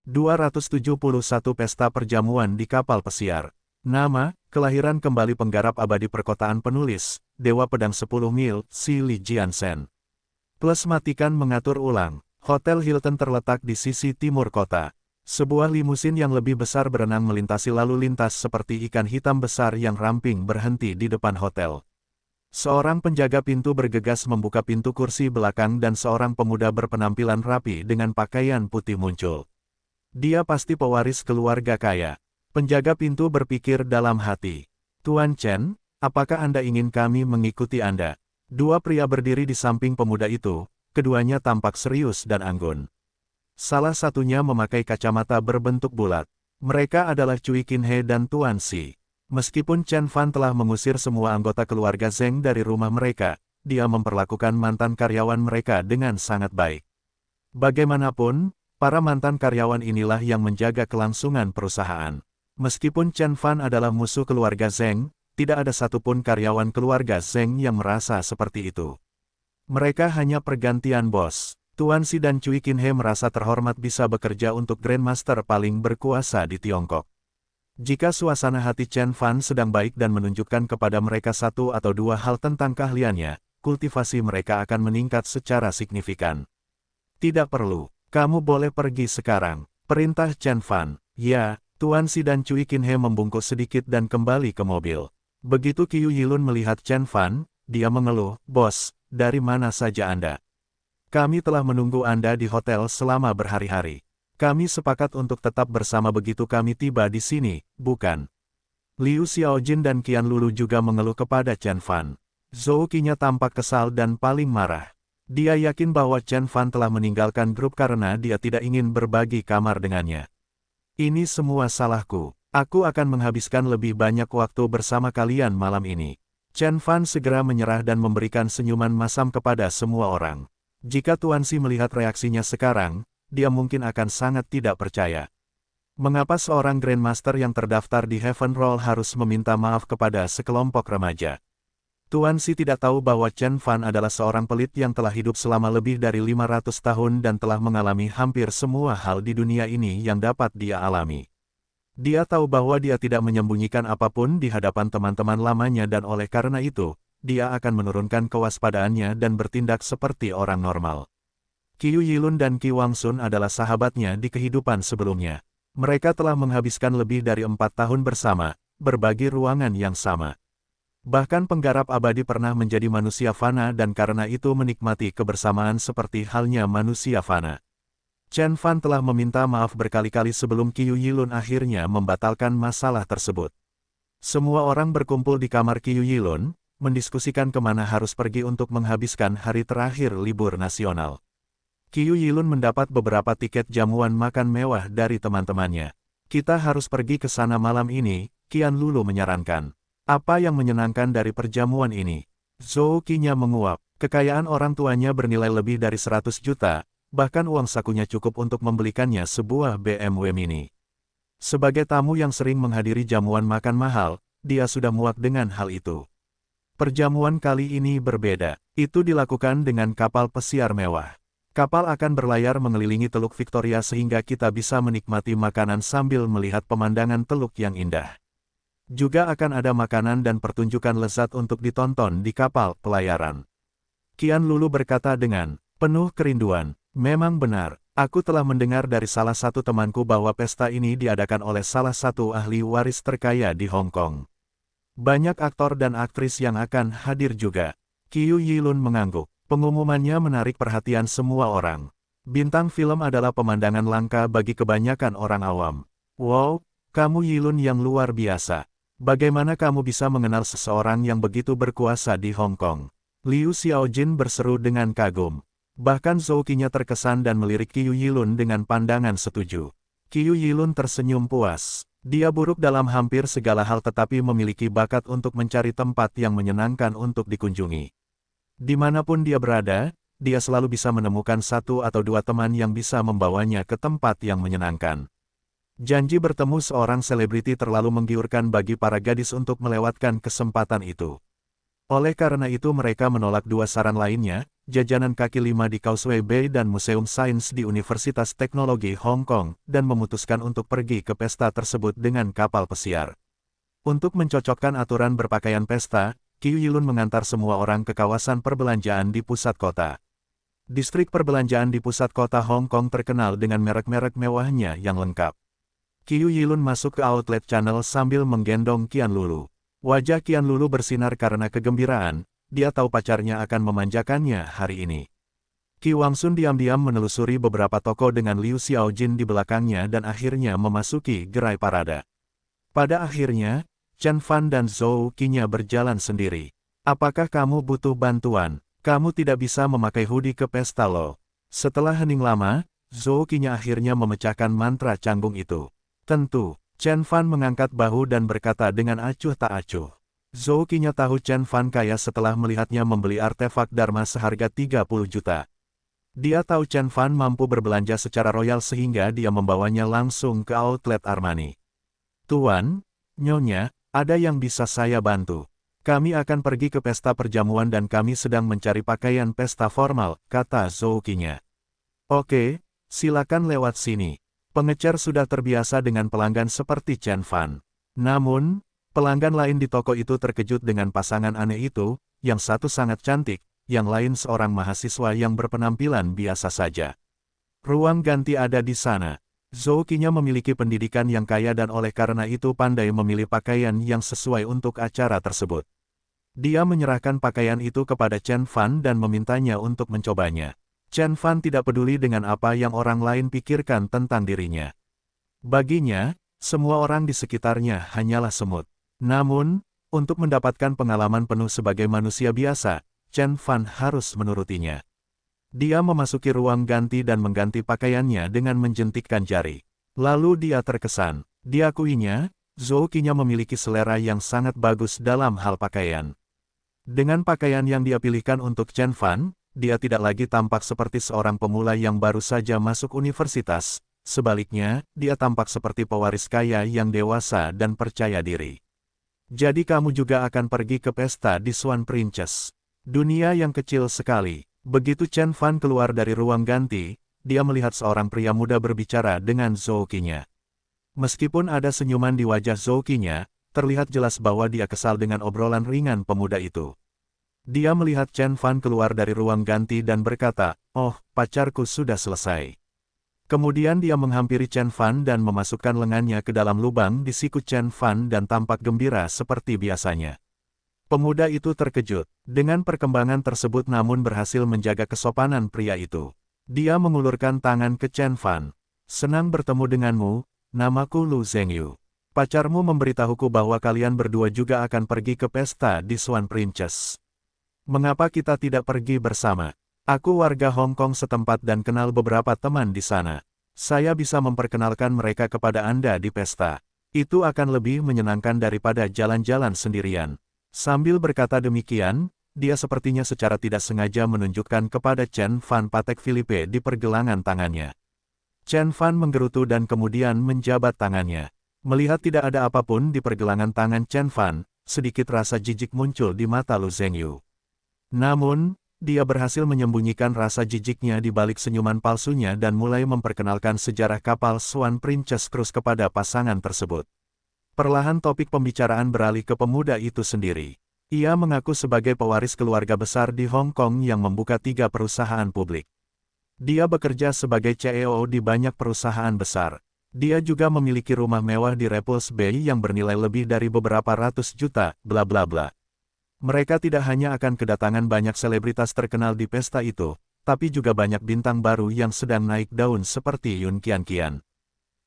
271 Pesta Perjamuan di Kapal Pesiar. Nama, kelahiran kembali penggarap abadi perkotaan penulis, Dewa Pedang 10 Mil, Si Li Jiansen. Plus matikan mengatur ulang. Hotel Hilton terletak di sisi timur kota. Sebuah limusin yang lebih besar berenang melintasi lalu lintas seperti ikan hitam besar yang ramping berhenti di depan hotel. Seorang penjaga pintu bergegas membuka pintu kursi belakang dan seorang pemuda berpenampilan rapi dengan pakaian putih muncul. Dia pasti pewaris keluarga kaya. Penjaga pintu berpikir dalam hati. Tuan Chen, apakah Anda ingin kami mengikuti Anda? Dua pria berdiri di samping pemuda itu, keduanya tampak serius dan anggun. Salah satunya memakai kacamata berbentuk bulat. Mereka adalah Cui Qinhe dan Tuan Xi. Meskipun Chen Fan telah mengusir semua anggota keluarga Zheng dari rumah mereka, dia memperlakukan mantan karyawan mereka dengan sangat baik. Bagaimanapun, para mantan karyawan inilah yang menjaga kelangsungan perusahaan. Meskipun Chen Fan adalah musuh keluarga Zheng, tidak ada satupun karyawan keluarga Zheng yang merasa seperti itu. Mereka hanya pergantian bos. Tuan Xi dan Cui Qinhe merasa terhormat bisa bekerja untuk Grandmaster paling berkuasa di Tiongkok. Jika suasana hati Chen Fan sedang baik dan menunjukkan kepada mereka satu atau dua hal tentang keahliannya, kultivasi mereka akan meningkat secara signifikan. Tidak perlu, kamu boleh pergi sekarang, perintah Chen Fan. Ya, Tuan Xi dan Cui Qinhe membungkuk sedikit dan kembali ke mobil. Begitu Qiu Yilun melihat Chen Fan, dia mengeluh, "Bos, dari mana saja Anda? Kami telah menunggu Anda di hotel selama berhari-hari. Kami sepakat untuk tetap bersama begitu kami tiba di sini, bukan?" Liu Xiaojin dan Qian Lulu juga mengeluh kepada Chen Fan. Zhou Qinya tampak kesal dan paling marah. Dia yakin bahwa Chen Fan telah meninggalkan grup karena dia tidak ingin berbagi kamar dengannya. "Ini semua salahku. Aku akan menghabiskan lebih banyak waktu bersama kalian malam ini." Chen Fan segera menyerah dan memberikan senyuman masam kepada semua orang. Jika Tuan Xi melihat reaksinya sekarang, dia mungkin akan sangat tidak percaya. Mengapa seorang Grandmaster yang terdaftar di Heaven Roll harus meminta maaf kepada sekelompok remaja? Tuan Xi tidak tahu bahwa Chen Fan adalah seorang pelit yang telah hidup selama lebih dari 500 tahun dan telah mengalami hampir semua hal di dunia ini yang dapat dia alami. Dia tahu bahwa dia tidak menyembunyikan apapun di hadapan teman-teman lamanya dan oleh karena itu, dia akan menurunkan kewaspadaannya dan bertindak seperti orang normal. Qiu Yilun dan Qi Wangsun adalah sahabatnya di kehidupan sebelumnya. Mereka telah menghabiskan lebih dari 4 tahun bersama, berbagi ruangan yang sama. Bahkan penggarap abadi pernah menjadi manusia fana dan karena itu menikmati kebersamaan seperti halnya manusia fana. Chen Fan telah meminta maaf berkali-kali sebelum Qiu Yilun akhirnya membatalkan masalah tersebut. Semua orang berkumpul di kamar Qiu Yilun, mendiskusikan kemana harus pergi untuk menghabiskan hari terakhir libur nasional. Qiu Yilun mendapat beberapa tiket jamuan makan mewah dari teman-temannya. "Kita harus pergi ke sana malam ini," Qian Lulu menyarankan. "Apa yang menyenangkan dari perjamuan ini?" Zhou Qinya menguap. Kekayaan orang tuanya bernilai lebih dari 100 juta, bahkan uang sakunya cukup untuk membelikannya sebuah BMW Mini. Sebagai tamu yang sering menghadiri jamuan makan mahal, dia sudah muak dengan hal itu. Perjamuan kali ini berbeda. Itu dilakukan dengan kapal pesiar mewah. Kapal akan berlayar mengelilingi Teluk Victoria sehingga kita bisa menikmati makanan sambil melihat pemandangan teluk yang indah. Juga akan ada makanan dan pertunjukan lezat untuk ditonton di kapal pelayaran. Qian Lulu berkata dengan penuh kerinduan, "Memang benar, aku telah mendengar dari salah satu temanku bahwa pesta ini diadakan oleh salah satu ahli waris terkaya di Hong Kong. Banyak aktor dan aktris yang akan hadir juga." Qiu Yilun mengangguk. Pengumumannya menarik perhatian semua orang. Bintang film adalah pemandangan langka bagi kebanyakan orang awam. "Wow, kamu Yilun yang luar biasa. Bagaimana kamu bisa mengenal seseorang yang begitu berkuasa di Hong Kong?" Liu Xiaojin berseru dengan kagum. Bahkan Zhou Qinya terkesan dan melirik Qiu Yilun dengan pandangan setuju. Qiu Yilun tersenyum puas. Dia buruk dalam hampir segala hal tetapi memiliki bakat untuk mencari tempat yang menyenangkan untuk dikunjungi. Dimanapun dia berada, dia selalu bisa menemukan satu atau dua teman yang bisa membawanya ke tempat yang menyenangkan. Janji bertemu seorang selebriti terlalu menggiurkan bagi para gadis untuk melewatkan kesempatan itu. Oleh karena itu mereka menolak dua saran lainnya, jajanan kaki lima di Causeway Bay dan Museum Sains di Universitas Teknologi Hong Kong, dan memutuskan untuk pergi ke pesta tersebut dengan kapal pesiar. Untuk mencocokkan aturan berpakaian pesta, Qiu Yilun mengantar semua orang ke kawasan perbelanjaan di pusat kota. Distrik perbelanjaan di pusat kota Hong Kong terkenal dengan merek-merek mewahnya yang lengkap. Qiu Yilun masuk ke outlet Channel sambil menggendong Qian Lulu. Wajah Qian Lulu bersinar karena kegembiraan, dia tahu pacarnya akan memanjakannya hari ini. Qi Wangsun diam-diam menelusuri beberapa toko dengan Liu Xiaojin di belakangnya dan akhirnya memasuki gerai parade. Pada akhirnya, Chen Fan dan Zhou Qinya berjalan sendiri. Apakah kamu butuh bantuan? Kamu tidak bisa memakai hoodie ke pesta lo. Setelah hening lama, Zhou Qinya akhirnya memecahkan mantra canggung itu. Tentu, Chen Fan mengangkat bahu dan berkata dengan acuh tak acuh. Zhou Qinya tahu Chen Fan kaya setelah melihatnya membeli artefak Dharma seharga 30 juta. Dia tahu Chen Fan mampu berbelanja secara royal sehingga dia membawanya langsung ke outlet Armani. Tuan, Nyonya, ada yang bisa saya bantu. Kami akan pergi ke pesta perjamuan dan kami sedang mencari pakaian pesta formal, kata Zhou Qinya. Oke, silakan lewat sini. Pengecer sudah terbiasa dengan pelanggan seperti Chen Fan. Namun, pelanggan lain di toko itu terkejut dengan pasangan aneh itu, yang satu sangat cantik, yang lain seorang mahasiswa yang berpenampilan biasa saja. Ruang ganti ada di sana. Zhou Qinya memiliki pendidikan yang kaya dan oleh karena itu pandai memilih pakaian yang sesuai untuk acara tersebut. Dia menyerahkan pakaian itu kepada Chen Fan dan memintanya untuk mencobanya. Chen Fan tidak peduli dengan apa yang orang lain pikirkan tentang dirinya. Baginya, semua orang di sekitarnya hanyalah semut. Namun, untuk mendapatkan pengalaman penuh sebagai manusia biasa, Chen Fan harus menurutinya. Dia memasuki ruang ganti dan mengganti pakaiannya dengan menjentikkan jari. Lalu dia terkesan. Diakuinya, Zhou Qinya memiliki selera yang sangat bagus dalam hal pakaian. Dengan pakaian yang dia pilihkan untuk Chen Fan, dia tidak lagi tampak seperti seorang pemula yang baru saja masuk universitas. Sebaliknya, dia tampak seperti pewaris kaya yang dewasa dan percaya diri. Jadi kamu juga akan pergi ke pesta di Swan Princess. Dunia yang kecil sekali. Begitu Chen Fan keluar dari ruang ganti, dia melihat seorang pria muda berbicara dengan Zhou Qinya. Meskipun ada senyuman di wajah Zhou Qinya, terlihat jelas bahwa dia kesal dengan obrolan ringan pemuda itu. Dia melihat Chen Fan keluar dari ruang ganti dan berkata, "Oh, pacarku sudah selesai." Kemudian dia menghampiri Chen Fan dan memasukkan lengannya ke dalam lubang di siku Chen Fan dan tampak gembira seperti biasanya. Pemuda itu terkejut dengan perkembangan tersebut namun berhasil menjaga kesopanan pria itu. Dia mengulurkan tangan ke Chen Fan. "Senang bertemu denganmu, namaku Lu Zhengyu. Pacarmu memberitahuku bahwa kalian berdua juga akan pergi ke pesta di Swan Princess. Mengapa kita tidak pergi bersama? Aku warga Hong Kong setempat dan kenal beberapa teman di sana. Saya bisa memperkenalkan mereka kepada Anda di pesta. Itu akan lebih menyenangkan daripada jalan-jalan sendirian." Sambil berkata demikian, dia sepertinya secara tidak sengaja menunjukkan kepada Chen Fan Patek Philippe di pergelangan tangannya. Chen Fan menggerutu dan kemudian menjabat tangannya. Melihat tidak ada apapun di pergelangan tangan Chen Fan, sedikit rasa jijik muncul di mata Lu Zhengyu. Namun, dia berhasil menyembunyikan rasa jijiknya di balik senyuman palsunya dan mulai memperkenalkan sejarah kapal Swan Princess Cruise kepada pasangan tersebut. Perlahan topik pembicaraan beralih ke pemuda itu sendiri. Ia mengaku sebagai pewaris keluarga besar di Hong Kong yang membuka 3 perusahaan publik. Dia bekerja sebagai CEO di banyak perusahaan besar. Dia juga memiliki rumah mewah di Repulse Bay yang bernilai lebih dari beberapa ratus juta, bla bla bla. Mereka tidak hanya akan kedatangan banyak selebritas terkenal di pesta itu, tapi juga banyak bintang baru yang sedang naik daun seperti Yun Qian.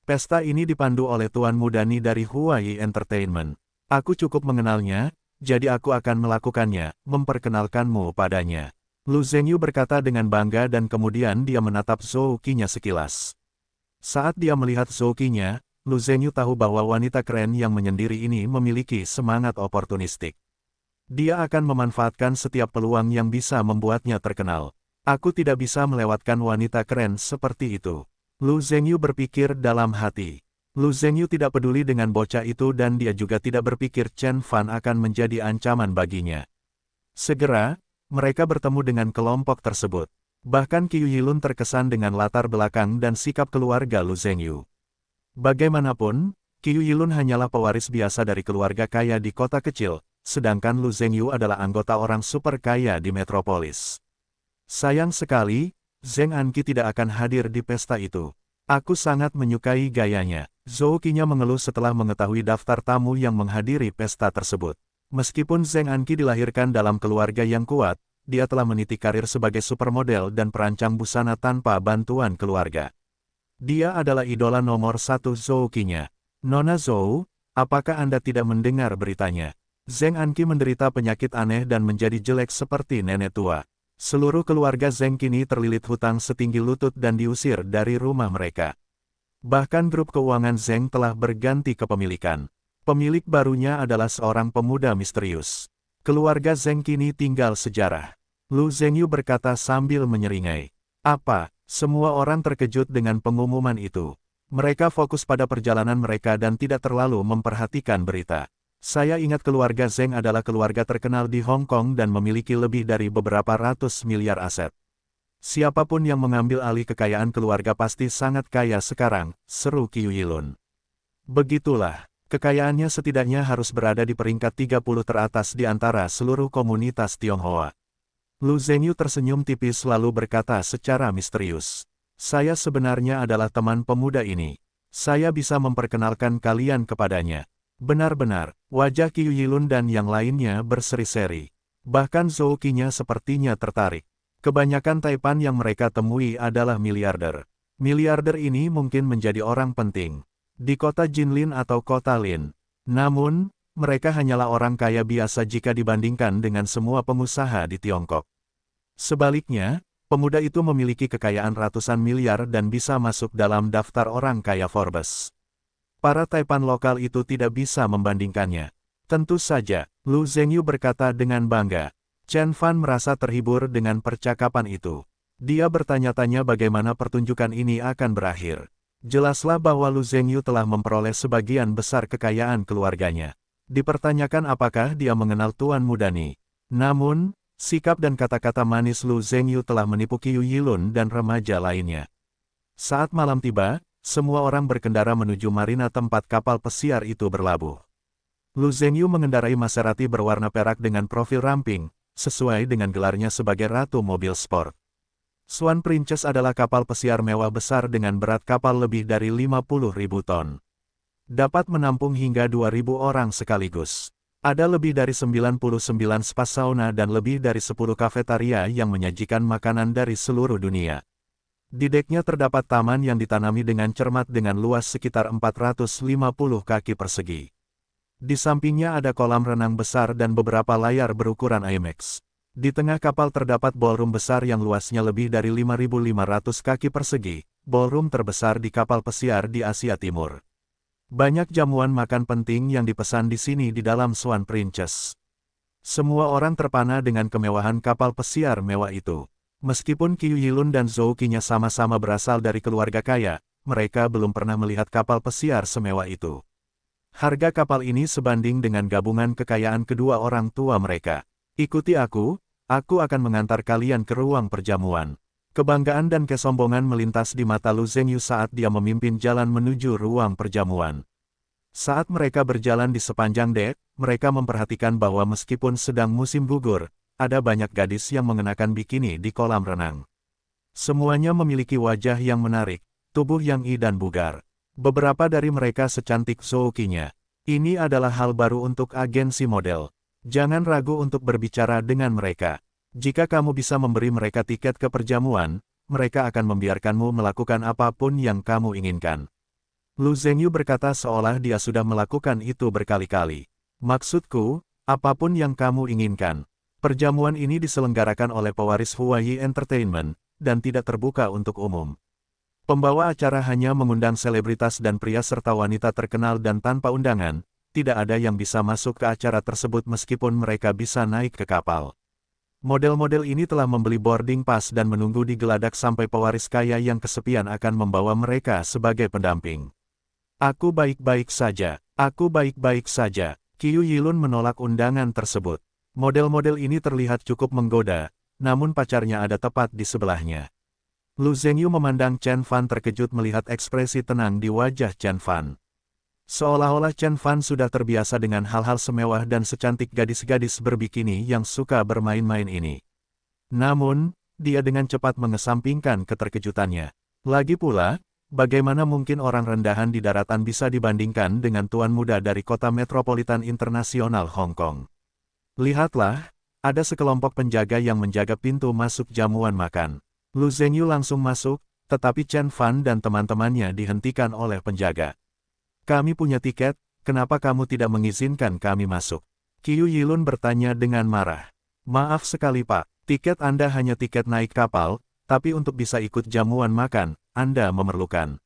Pesta ini dipandu oleh Tuan Mudani dari Huai Entertainment. Aku cukup mengenalnya, jadi aku akan melakukannya, memperkenalkanmu padanya. Lu Zhengyu berkata dengan bangga dan kemudian dia menatap Zhou Qinya sekilas. Saat dia melihat Zhou Qinya, Lu Zhengyu tahu bahwa wanita keren yang menyendiri ini memiliki semangat oportunistik. Dia akan memanfaatkan setiap peluang yang bisa membuatnya terkenal. Aku tidak bisa melewatkan wanita keren seperti itu. Lu Zhengyu berpikir dalam hati. Lu Zhengyu tidak peduli dengan bocah itu dan dia juga tidak berpikir Chen Fan akan menjadi ancaman baginya. Segera, mereka bertemu dengan kelompok tersebut. Bahkan Qiu Yilun terkesan dengan latar belakang dan sikap keluarga Lu Zhengyu. Bagaimanapun, Qiu Yilun hanyalah pewaris biasa dari keluarga kaya di kota kecil, sedangkan Lu Zhengyu adalah anggota orang super kaya di metropolis. Sayang sekali, Zheng Anqi tidak akan hadir di pesta itu. Aku sangat menyukai gayanya. Zhou Qinya mengeluh setelah mengetahui daftar tamu yang menghadiri pesta tersebut. Meskipun Zheng Anqi dilahirkan dalam keluarga yang kuat, dia telah meniti karir sebagai supermodel dan perancang busana tanpa bantuan keluarga. Dia adalah idola nomor satu Zhou Qinya. Nona Zhou, apakah Anda tidak mendengar beritanya? Zheng Anqi menderita penyakit aneh dan menjadi jelek seperti nenek tua. Seluruh keluarga Zheng kini terlilit hutang setinggi lutut dan diusir dari rumah mereka. Bahkan grup keuangan Zheng telah berganti kepemilikan. Pemilik barunya adalah seorang pemuda misterius. Keluarga Zheng kini tinggal sejarah. Lu Zhengyu berkata sambil menyeringai. Apa? Semua orang terkejut dengan pengumuman itu. Mereka fokus pada perjalanan mereka dan tidak terlalu memperhatikan berita. Saya ingat keluarga Zheng adalah keluarga terkenal di Hong Kong dan memiliki lebih dari beberapa ratus miliar aset. Siapapun yang mengambil alih kekayaan keluarga pasti sangat kaya sekarang, seru Qiu Yilun. Begitulah, kekayaannya setidaknya harus berada di peringkat 30 teratas di antara seluruh komunitas Tionghoa. Lu Zhengyu tersenyum tipis lalu berkata secara misterius. Saya sebenarnya adalah teman pemuda ini. Saya bisa memperkenalkan kalian kepadanya. Benar-benar, wajah Qiu Yilun dan yang lainnya berseri-seri. Bahkan Zhou Qinya sepertinya tertarik. Kebanyakan Taipan yang mereka temui adalah miliarder. Miliarder ini mungkin menjadi orang penting di kota Jinlin atau kota Lin. Namun, mereka hanyalah orang kaya biasa jika dibandingkan dengan semua pengusaha di Tiongkok. Sebaliknya, pemuda itu memiliki kekayaan ratusan miliar dan bisa masuk dalam daftar orang kaya Forbes. Para Taipan lokal itu tidak bisa membandingkannya. Tentu saja, Lu Zhengyu berkata dengan bangga. Chen Fan merasa terhibur dengan percakapan itu. Dia bertanya-tanya bagaimana pertunjukan ini akan berakhir. Jelaslah bahwa Lu Zhengyu telah memperoleh sebagian besar kekayaan keluarganya. Dipertanyakan apakah dia mengenal Tuan Mudani. Namun, sikap dan kata-kata manis Lu Zhengyu telah menipu Qiu Yilun dan remaja lainnya. Saat malam tiba, semua orang berkendara menuju marina tempat kapal pesiar itu berlabuh. Lu Zhengyu mengendarai Maserati berwarna perak dengan profil ramping, sesuai dengan gelarnya sebagai Ratu Mobil Sport. Swan Princess adalah kapal pesiar mewah besar dengan berat kapal lebih dari 50.000 ton. Dapat menampung hingga 2.000 orang sekaligus. Ada lebih dari 99 spa sauna dan lebih dari 10 kafetaria yang menyajikan makanan dari seluruh dunia. Di deknya terdapat taman yang ditanami dengan cermat dengan luas sekitar 450 kaki persegi. Di sampingnya ada kolam renang besar dan beberapa layar berukuran IMAX. Di tengah kapal terdapat ballroom besar yang luasnya lebih dari 5.500 kaki persegi, ballroom terbesar di kapal pesiar di Asia Timur. Banyak jamuan makan penting yang dipesan di sini di dalam Swan Princess. Semua orang terpana dengan kemewahan kapal pesiar mewah itu. Meskipun Qiu Yilun dan Zhou Qinya sama-sama berasal dari keluarga kaya, mereka belum pernah melihat kapal pesiar semewah itu. Harga kapal ini sebanding dengan gabungan kekayaan kedua orang tua mereka. Ikuti aku akan mengantar kalian ke ruang perjamuan. Kebanggaan dan kesombongan melintas di mata Lu Zhengyu saat dia memimpin jalan menuju ruang perjamuan. Saat mereka berjalan di sepanjang dek, mereka memperhatikan bahwa meskipun sedang musim gugur, ada banyak gadis yang mengenakan bikini di kolam renang. Semuanya memiliki wajah yang menarik, tubuh yang dan bugar. Beberapa dari mereka secantik Zhou Qinya. Ini adalah hal baru untuk agensi model. Jangan ragu untuk berbicara dengan mereka. Jika kamu bisa memberi mereka tiket ke perjamuan, mereka akan membiarkanmu melakukan apapun yang kamu inginkan. Lu Zhengyu berkata seolah dia sudah melakukan itu berkali-kali. Maksudku, apapun yang kamu inginkan. Perjamuan ini diselenggarakan oleh pewaris Huayi Entertainment, dan tidak terbuka untuk umum. Pembawa acara hanya mengundang selebritas dan pria serta wanita terkenal dan tanpa undangan, tidak ada yang bisa masuk ke acara tersebut meskipun mereka bisa naik ke kapal. Model-model ini telah membeli boarding pass dan menunggu di geladak sampai pewaris kaya yang kesepian akan membawa mereka sebagai pendamping. Aku baik-baik saja, Qiu Yilun menolak undangan tersebut. Model-model ini terlihat cukup menggoda, namun pacarnya ada tepat di sebelahnya. Lu Zhengyu memandang Chen Fan terkejut melihat ekspresi tenang di wajah Chen Fan. Seolah-olah Chen Fan sudah terbiasa dengan hal-hal semewah dan secantik gadis-gadis berbikini yang suka bermain-main ini. Namun, dia dengan cepat mengesampingkan keterkejutannya. Lagi pula, bagaimana mungkin orang rendahan di daratan bisa dibandingkan dengan tuan muda dari kota metropolitan internasional Hong Kong? Lihatlah, ada sekelompok penjaga yang menjaga pintu masuk jamuan makan. Lu Zhengyu langsung masuk, tetapi Chen Fan dan teman-temannya dihentikan oleh penjaga. Kami punya tiket, kenapa kamu tidak mengizinkan kami masuk? Qiu Yilun bertanya dengan marah. Maaf sekali Pak, tiket Anda hanya tiket naik kapal, tapi untuk bisa ikut jamuan makan, Anda memerlukan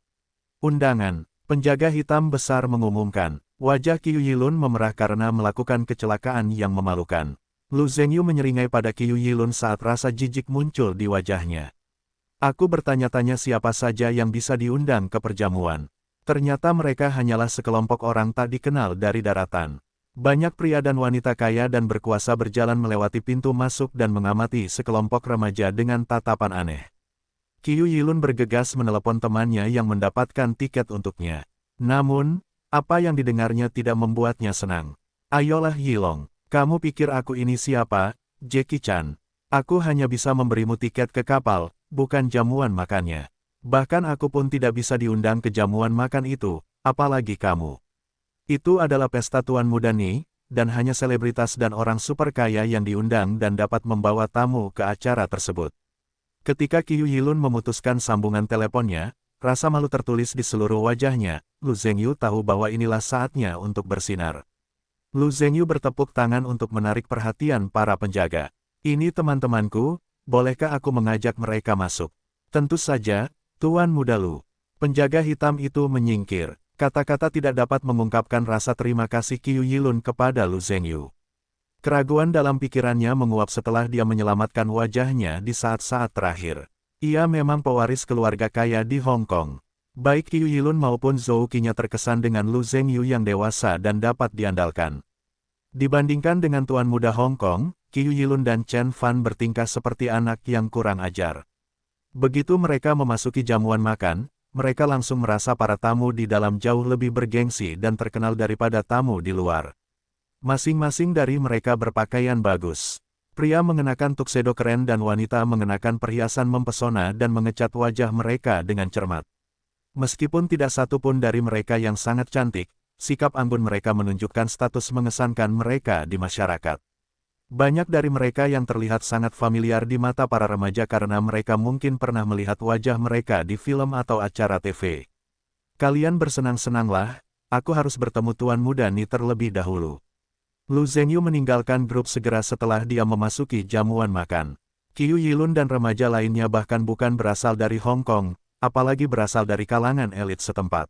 undangan. Penjaga hitam besar mengumumkan. Wajah Qiu Yilun memerah karena melakukan kecelakaan yang memalukan. Lu Zhengyu menyeringai pada Qiu Yilun saat rasa jijik muncul di wajahnya. Aku bertanya-tanya siapa saja yang bisa diundang ke perjamuan. Ternyata mereka hanyalah sekelompok orang tak dikenal dari daratan. Banyak pria dan wanita kaya dan berkuasa berjalan melewati pintu masuk dan mengamati sekelompok remaja dengan tatapan aneh. Qiu Yilun bergegas menelepon temannya yang mendapatkan tiket untuknya. Namun, apa yang didengarnya tidak membuatnya senang. Ayolah Yilong, kamu pikir aku ini siapa, Jackie Chan? Aku hanya bisa memberimu tiket ke kapal, bukan jamuan makannya. Bahkan aku pun tidak bisa diundang ke jamuan makan itu, apalagi kamu. Itu adalah pesta tuan muda nih, dan hanya selebritas dan orang super kaya yang diundang dan dapat membawa tamu ke acara tersebut. Ketika Qiu Yilun memutuskan sambungan teleponnya, rasa malu tertulis di seluruh wajahnya. Lu Zhengyu tahu bahwa inilah saatnya untuk bersinar. Lu Zhengyu bertepuk tangan untuk menarik perhatian para penjaga. Ini teman-temanku, bolehkah aku mengajak mereka masuk? Tentu saja, Tuan Muda Lu. Penjaga hitam itu menyingkir. Kata-kata tidak dapat mengungkapkan rasa terima kasih Qiu Yilun kepada Lu Zhengyu. Keraguan dalam pikirannya menguap setelah dia menyelamatkan wajahnya di saat-saat terakhir. Ia memang pewaris keluarga kaya di Hong Kong. Baik Qiu Yilun maupun Zhou Qinya terkesan dengan Lu Zhengyu yang dewasa dan dapat diandalkan. Dibandingkan dengan Tuan Muda Hong Kong, Qiu Yilun dan Chen Fan bertingkah seperti anak yang kurang ajar. Begitu mereka memasuki jamuan makan, mereka langsung merasa para tamu di dalam jauh lebih bergengsi dan terkenal daripada tamu di luar. Masing-masing dari mereka berpakaian bagus. Pria mengenakan tuxedo keren dan wanita mengenakan perhiasan mempesona dan mengecat wajah mereka dengan cermat. Meskipun tidak satu pun dari mereka yang sangat cantik, sikap anggun mereka menunjukkan status mengesankan mereka di masyarakat. Banyak dari mereka yang terlihat sangat familiar di mata para remaja karena mereka mungkin pernah melihat wajah mereka di film atau acara TV. Kalian bersenang-senanglah, aku harus bertemu Tuan Muda Ni terlebih dahulu. Lu Zhengyu meninggalkan grup segera setelah dia memasuki jamuan makan. Qiu Yilun dan remaja lainnya bahkan bukan berasal dari Hong Kong, apalagi berasal dari kalangan elit setempat.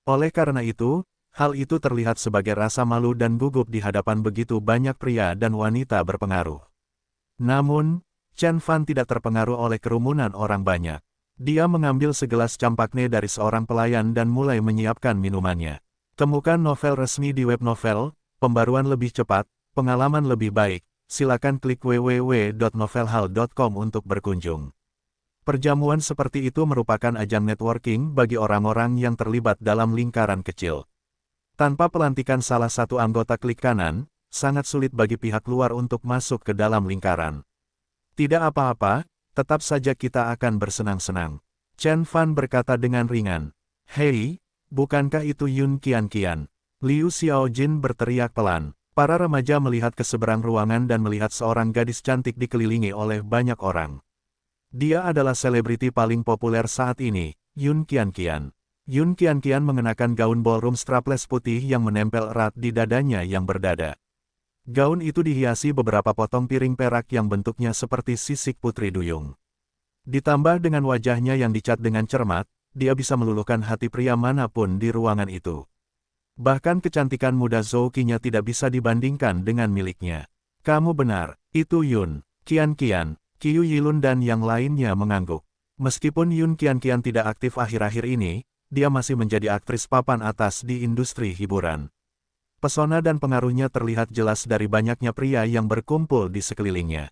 Oleh karena itu, hal itu terlihat sebagai rasa malu dan gugup di hadapan begitu banyak pria dan wanita berpengaruh. Namun, Chen Fan tidak terpengaruh oleh kerumunan orang banyak. Dia mengambil segelas campakne dari seorang pelayan dan mulai menyiapkan minumannya. Temukan novel resmi di web novel, pembaruan lebih cepat, pengalaman lebih baik. Silakan klik www.novelhall.com untuk berkunjung. Perjamuan seperti itu merupakan ajang networking bagi orang-orang yang terlibat dalam lingkaran kecil. Tanpa pelantikan salah satu anggota klik kanan, sangat sulit bagi pihak luar untuk masuk ke dalam lingkaran. Tidak apa-apa, tetap saja kita akan bersenang-senang. Chen Fan berkata dengan ringan. Hei, bukankah itu Yun Qian? Liu Xiaojin berteriak pelan. Para remaja melihat ke seberang ruangan dan melihat seorang gadis cantik dikelilingi oleh banyak orang. Dia adalah selebriti paling populer saat ini, Yun Qian. Yun Qian mengenakan gaun ballroom strapless putih yang menempel erat di dadanya yang berdada. Gaun itu dihiasi beberapa potong piring perak yang bentuknya seperti sisik putri duyung. Ditambah dengan wajahnya yang dicat dengan cermat, dia bisa meluluhkan hati pria manapun di ruangan itu. Bahkan kecantikan muda Zhou Qinya tidak bisa dibandingkan dengan miliknya. Kamu benar, itu Yun Qian. Qiu Yilun dan yang lainnya mengangguk. Meskipun Yun Qian tidak aktif akhir-akhir ini, dia masih menjadi aktris papan atas di industri hiburan. Pesona dan pengaruhnya terlihat jelas dari banyaknya pria yang berkumpul di sekelilingnya.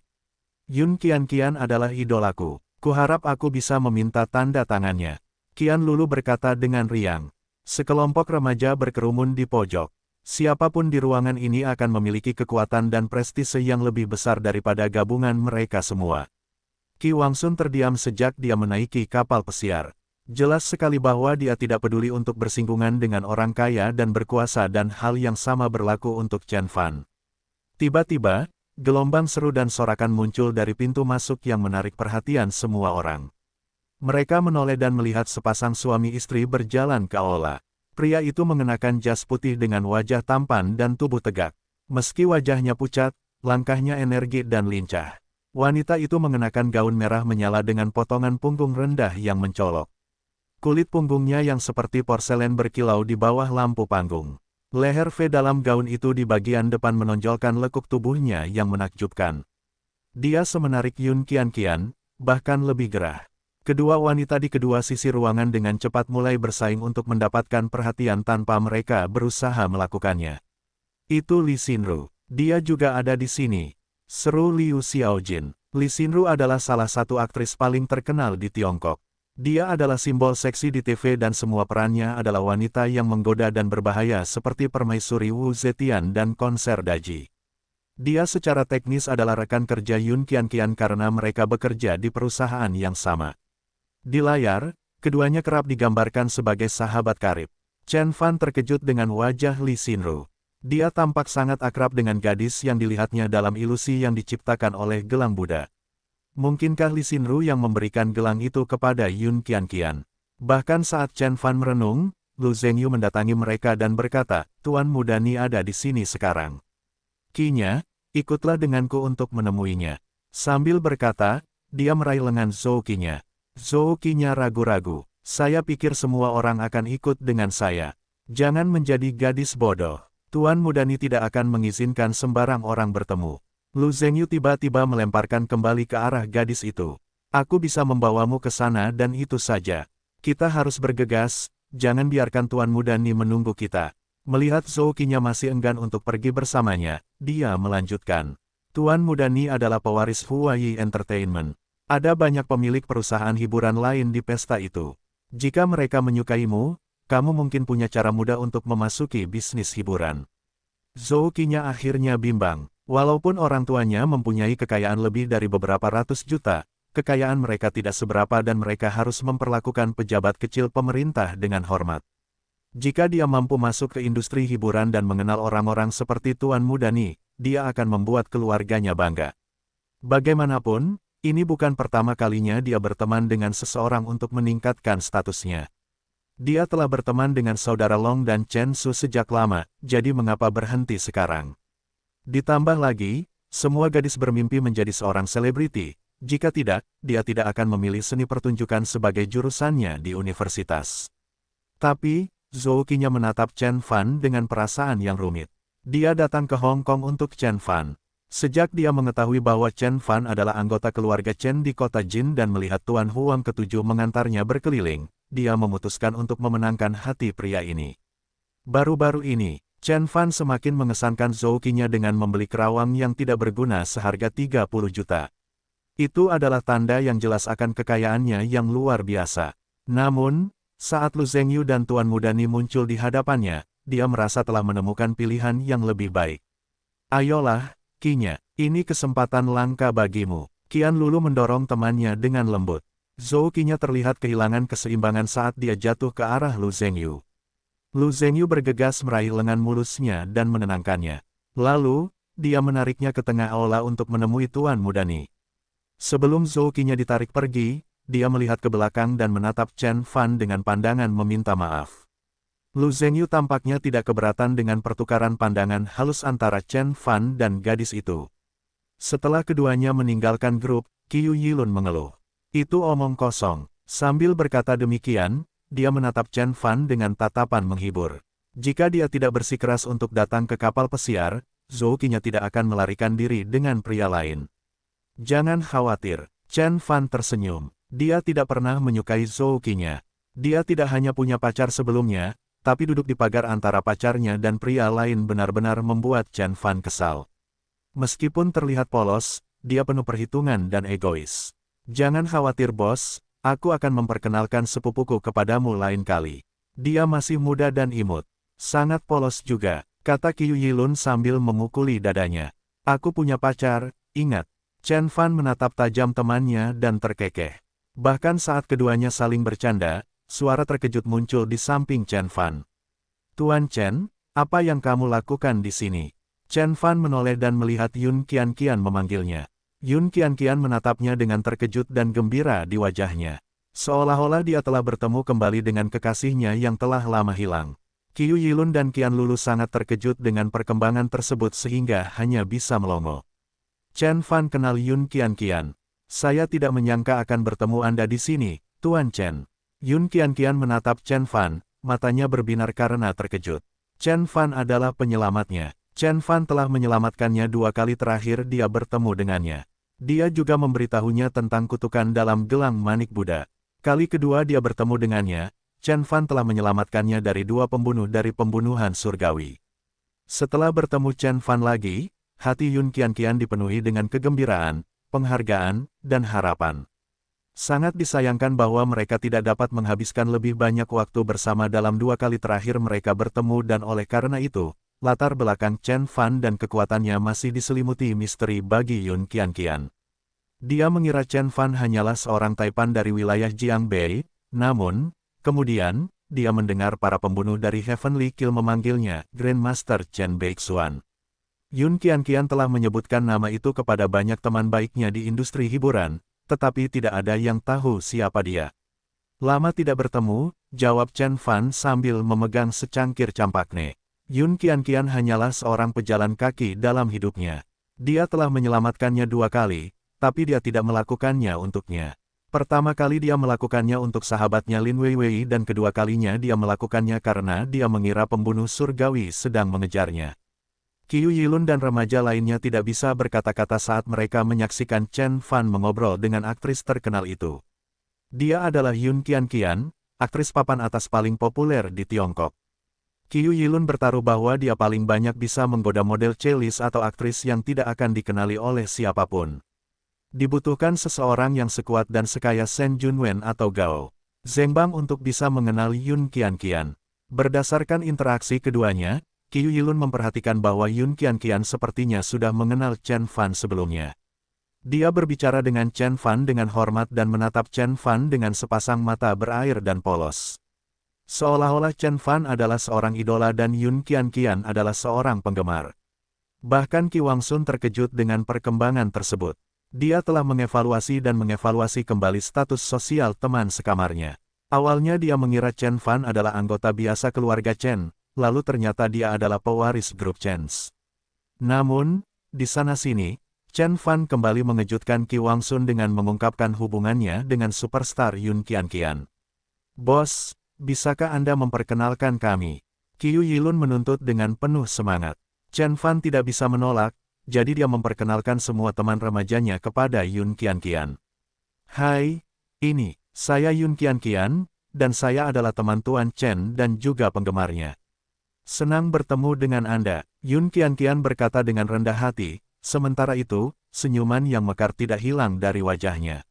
Yun Qianqian adalah idolaku. Kuharap aku bisa meminta tanda tangannya. Qian Lulu berkata dengan riang. Sekelompok remaja berkerumun di pojok. Siapapun di ruangan ini akan memiliki kekuatan dan prestise yang lebih besar daripada gabungan mereka semua. Qi Wangsun terdiam sejak dia menaiki kapal pesiar. Jelas sekali bahwa dia tidak peduli untuk bersinggungan dengan orang kaya dan berkuasa, dan hal yang sama berlaku untuk Chen Fan. Tiba-tiba, gelombang seru dan sorakan muncul dari pintu masuk yang menarik perhatian semua orang. Mereka menoleh dan melihat sepasang suami istri berjalan ke aula. Pria itu mengenakan jas putih dengan wajah tampan dan tubuh tegak. Meski wajahnya pucat, langkahnya energi dan lincah. Wanita itu mengenakan gaun merah menyala dengan potongan punggung rendah yang mencolok. Kulit punggungnya yang seperti porselen berkilau di bawah lampu panggung. Leher V dalam gaun itu di bagian depan menonjolkan lekuk tubuhnya yang menakjubkan. Dia semenarik Yun Qianqian, bahkan lebih gerah. Kedua wanita di kedua sisi ruangan dengan cepat mulai bersaing untuk mendapatkan perhatian tanpa mereka berusaha melakukannya. Itu Li Xinru. Dia juga ada di sini. Seru Liu Xiaojin. Li Xinru adalah salah satu aktris paling terkenal di Tiongkok. Dia adalah simbol seksi di TV dan semua perannya adalah wanita yang menggoda dan berbahaya seperti permaisuri Wu Zetian dan konser Daji. Dia secara teknis adalah rekan kerja Yun Qianqian karena mereka bekerja di perusahaan yang sama. Di layar, keduanya kerap digambarkan sebagai sahabat karib. Chen Fan terkejut dengan wajah Li Xinru. Dia tampak sangat akrab dengan gadis yang dilihatnya dalam ilusi yang diciptakan oleh gelang Buddha. Mungkinkah Li Xinru yang memberikan gelang itu kepada Yun Qianqian? Bahkan saat Chen Fan merenung, Lu Zhengyu mendatangi mereka dan berkata, Tuan Muda Ni ada di sini sekarang. Qinya, ikutlah denganku untuk menemuinya. Sambil berkata, dia meraih lengan Zhou Qinya. Zhou Qinya ragu-ragu. Saya pikir semua orang akan ikut dengan saya. Jangan menjadi gadis bodoh. Tuan Muda Ni tidak akan mengizinkan sembarang orang bertemu. Lu Zhengyu tiba-tiba melemparkan kembali ke arah gadis itu. Aku bisa membawamu ke sana dan itu saja. Kita harus bergegas, jangan biarkan Tuan Muda Ni menunggu kita. Melihat Zhou Qinya masih enggan untuk pergi bersamanya, dia melanjutkan. Tuan Muda Ni adalah pewaris Huayi Entertainment. Ada banyak pemilik perusahaan hiburan lain di pesta itu. Jika mereka menyukaimu, kamu mungkin punya cara mudah untuk memasuki bisnis hiburan. Zhou Qinya akhirnya bimbang. Walaupun orang tuanya mempunyai kekayaan lebih dari beberapa ratus juta, kekayaan mereka tidak seberapa dan mereka harus memperlakukan pejabat kecil pemerintah dengan hormat. Jika dia mampu masuk ke industri hiburan dan mengenal orang-orang seperti Tuan Muda Ni, dia akan membuat keluarganya bangga. Bagaimanapun, ini bukan pertama kalinya dia berteman dengan seseorang untuk meningkatkan statusnya. Dia telah berteman dengan saudara Long dan Chen Su sejak lama, jadi mengapa berhenti sekarang? Ditambah lagi, semua gadis bermimpi menjadi seorang selebriti. Jika tidak, dia tidak akan memilih seni pertunjukan sebagai jurusannya di universitas. Tapi, Zhou Qinya menatap Chen Fan dengan perasaan yang rumit. Dia datang ke Hong Kong untuk Chen Fan. Sejak dia mengetahui bahwa Chen Fan adalah anggota keluarga Chen di kota Jin dan melihat Tuan Huang ke-7 mengantarnya berkeliling, dia memutuskan untuk memenangkan hati pria ini. Baru-baru ini, Chen Fan semakin mengesankan Zhou Qinya dengan membeli kerawang yang tidak berguna seharga 30 juta. Itu adalah tanda yang jelas akan kekayaannya yang luar biasa. Namun, saat Lu Zhengyu dan Tuan Muda Ni muncul di hadapannya, dia merasa telah menemukan pilihan yang lebih baik. Ayolah, Qinya, ini kesempatan langka bagimu. Qian Lulu mendorong temannya dengan lembut. Zhou Qinya terlihat kehilangan keseimbangan saat dia jatuh ke arah Lu Zhengyu. Lu Zhengyu bergegas meraih lengan mulusnya dan menenangkannya. Lalu, dia menariknya ke tengah aula untuk menemui Tuan Muda Ni. Sebelum Zhou Qinya ditarik pergi, dia melihat ke belakang dan menatap Chen Fan dengan pandangan meminta maaf. Lu Zhengyu tampaknya tidak keberatan dengan pertukaran pandangan halus antara Chen Fan dan gadis itu. Setelah keduanya meninggalkan grup, Qiu Yilun mengeluh. Itu omong kosong. Sambil berkata demikian, dia menatap Chen Fan dengan tatapan menghibur. Jika dia tidak bersikeras untuk datang ke kapal pesiar, Zhou Qinya tidak akan melarikan diri dengan pria lain. Jangan khawatir, Chen Fan tersenyum. Dia tidak pernah menyukai Zhou Qinya. Dia tidak hanya punya pacar sebelumnya, tapi duduk di pagar antara pacarnya dan pria lain benar-benar membuat Chen Fan kesal. Meskipun terlihat polos, dia penuh perhitungan dan egois. Jangan khawatir bos, aku akan memperkenalkan sepupuku kepadamu lain kali. Dia masih muda dan imut. Sangat polos juga, kata Qiu Yilun sambil memukuli dadanya. Aku punya pacar, ingat. Chen Fan menatap tajam temannya dan terkekeh. Bahkan saat keduanya saling bercanda, suara terkejut muncul di samping Chen Fan. Tuan Chen, apa yang kamu lakukan di sini? Chen Fan menoleh dan melihat Yun Qianqian memanggilnya. Yun Qianqian menatapnya dengan terkejut dan gembira di wajahnya. Seolah-olah dia telah bertemu kembali dengan kekasihnya yang telah lama hilang. Qiu Yilun dan Qian Lulu sangat terkejut dengan perkembangan tersebut sehingga hanya bisa melongo. Chen Fan kenal Yun Qianqian. Saya tidak menyangka akan bertemu Anda di sini, Tuan Chen. Yun Qianqian menatap Chen Fan, matanya berbinar karena terkejut. Chen Fan adalah penyelamatnya. Chen Fan telah menyelamatkannya 2 kali terakhir dia bertemu dengannya. Dia juga memberitahunya tentang kutukan dalam gelang manik Buddha. Kali kedua dia bertemu dengannya, Chen Fan telah menyelamatkannya dari 2 pembunuh dari pembunuhan surgawi. Setelah bertemu Chen Fan lagi, hati Yun Qianqian dipenuhi dengan kegembiraan, penghargaan, dan harapan. Sangat disayangkan bahwa mereka tidak dapat menghabiskan lebih banyak waktu bersama dalam 2 kali terakhir mereka bertemu dan oleh karena itu, latar belakang Chen Fan dan kekuatannya masih diselimuti misteri bagi Yun Qianqian. Dia mengira Chen Fan hanyalah seorang taipan dari wilayah Jiangbei, namun, kemudian, dia mendengar para pembunuh dari Heavenly Kill memanggilnya Grandmaster Chen Beixuan. Yun Qianqian telah menyebutkan nama itu kepada banyak teman baiknya di industri hiburan, tetapi tidak ada yang tahu siapa dia. Lama tidak bertemu, jawab Chen Fan sambil memegang secangkir campakne. Yun Qianqian hanyalah seorang pejalan kaki dalam hidupnya. Dia telah menyelamatkannya 2 kali, tapi dia tidak melakukannya untuknya. Pertama kali dia melakukannya untuk sahabatnya Lin Weiwei dan kedua kalinya dia melakukannya karena dia mengira pembunuh surgawi sedang mengejarnya. Qiu Yilun dan remaja lainnya tidak bisa berkata-kata saat mereka menyaksikan Chen Fan mengobrol dengan aktris terkenal itu. Dia adalah Yun Qianqian, aktris papan atas paling populer di Tiongkok. Qiu Yilun bertaruh bahwa dia paling banyak bisa menggoda model cielis atau aktris yang tidak akan dikenali oleh siapapun. Dibutuhkan seseorang yang sekuat dan sekaya Shen Junwen atau Gao Zhengbang untuk bisa mengenal Yun Qianqian. Berdasarkan interaksi keduanya, Qiu Yilun memperhatikan bahwa Yun Qianqian sepertinya sudah mengenal Chen Fan sebelumnya. Dia berbicara dengan Chen Fan dengan hormat dan menatap Chen Fan dengan sepasang mata berair dan polos. Seolah-olah Chen Fan adalah seorang idola dan Yun Qianqian adalah seorang penggemar. Bahkan Qi Wangsun terkejut dengan perkembangan tersebut. Dia telah mengevaluasi kembali status sosial teman sekamarnya. Awalnya dia mengira Chen Fan adalah anggota biasa keluarga Chen, lalu ternyata dia adalah pewaris grup Chens. Namun, di sana-sini, Chen Fan kembali mengejutkan Qi Wangsun dengan mengungkapkan hubungannya dengan superstar Yun Qianqian. Bos, bisakah Anda memperkenalkan kami? Qiu Yilun menuntut dengan penuh semangat. Chen Fan tidak bisa menolak, jadi dia memperkenalkan semua teman remajanya kepada Yun Qianqian. Hai, ini, saya Yun Qianqian, dan saya adalah teman Tuan Chen dan juga penggemarnya. Senang bertemu dengan Anda, Yun Qianqian berkata dengan rendah hati, sementara itu, senyuman yang mekar tidak hilang dari wajahnya.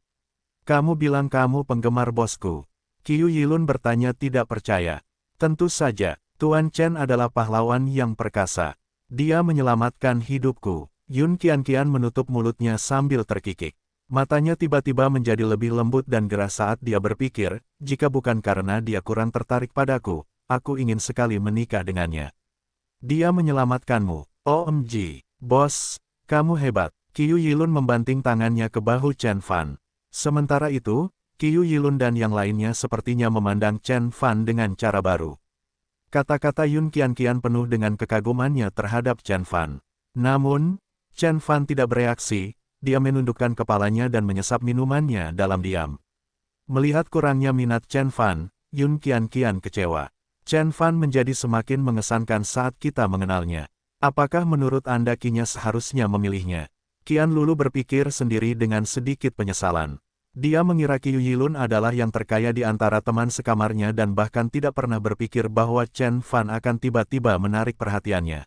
Kamu bilang kamu penggemar bosku. Qiu Yilun bertanya tidak percaya. Tentu saja, Tuan Chen adalah pahlawan yang perkasa. Dia menyelamatkan hidupku. Yun Qianqian menutup mulutnya sambil terkikik. Matanya tiba-tiba menjadi lebih lembut dan gerah saat dia berpikir, jika bukan karena dia kurang tertarik padaku, aku ingin sekali menikah dengannya. Dia menyelamatkanmu. OMG, bos, kamu hebat. Qiu Yilun membanting tangannya ke bahu Chen Fan. Sementara itu, Qiu Yilun dan yang lainnya sepertinya memandang Chen Fan dengan cara baru. Kata-kata Yun Qianqian penuh dengan kekagumannya terhadap Chen Fan. Namun, Chen Fan tidak bereaksi, dia menundukkan kepalanya dan menyesap minumannya dalam diam. Melihat kurangnya minat Chen Fan, Yun Qianqian kecewa. Chen Fan menjadi semakin mengesankan saat kita mengenalnya. Apakah menurut Anda Kinya seharusnya memilihnya? Qian Lulu berpikir sendiri dengan sedikit penyesalan. Dia mengira Qiu Yilun adalah yang terkaya di antara teman sekamarnya dan bahkan tidak pernah berpikir bahwa Chen Fan akan tiba-tiba menarik perhatiannya.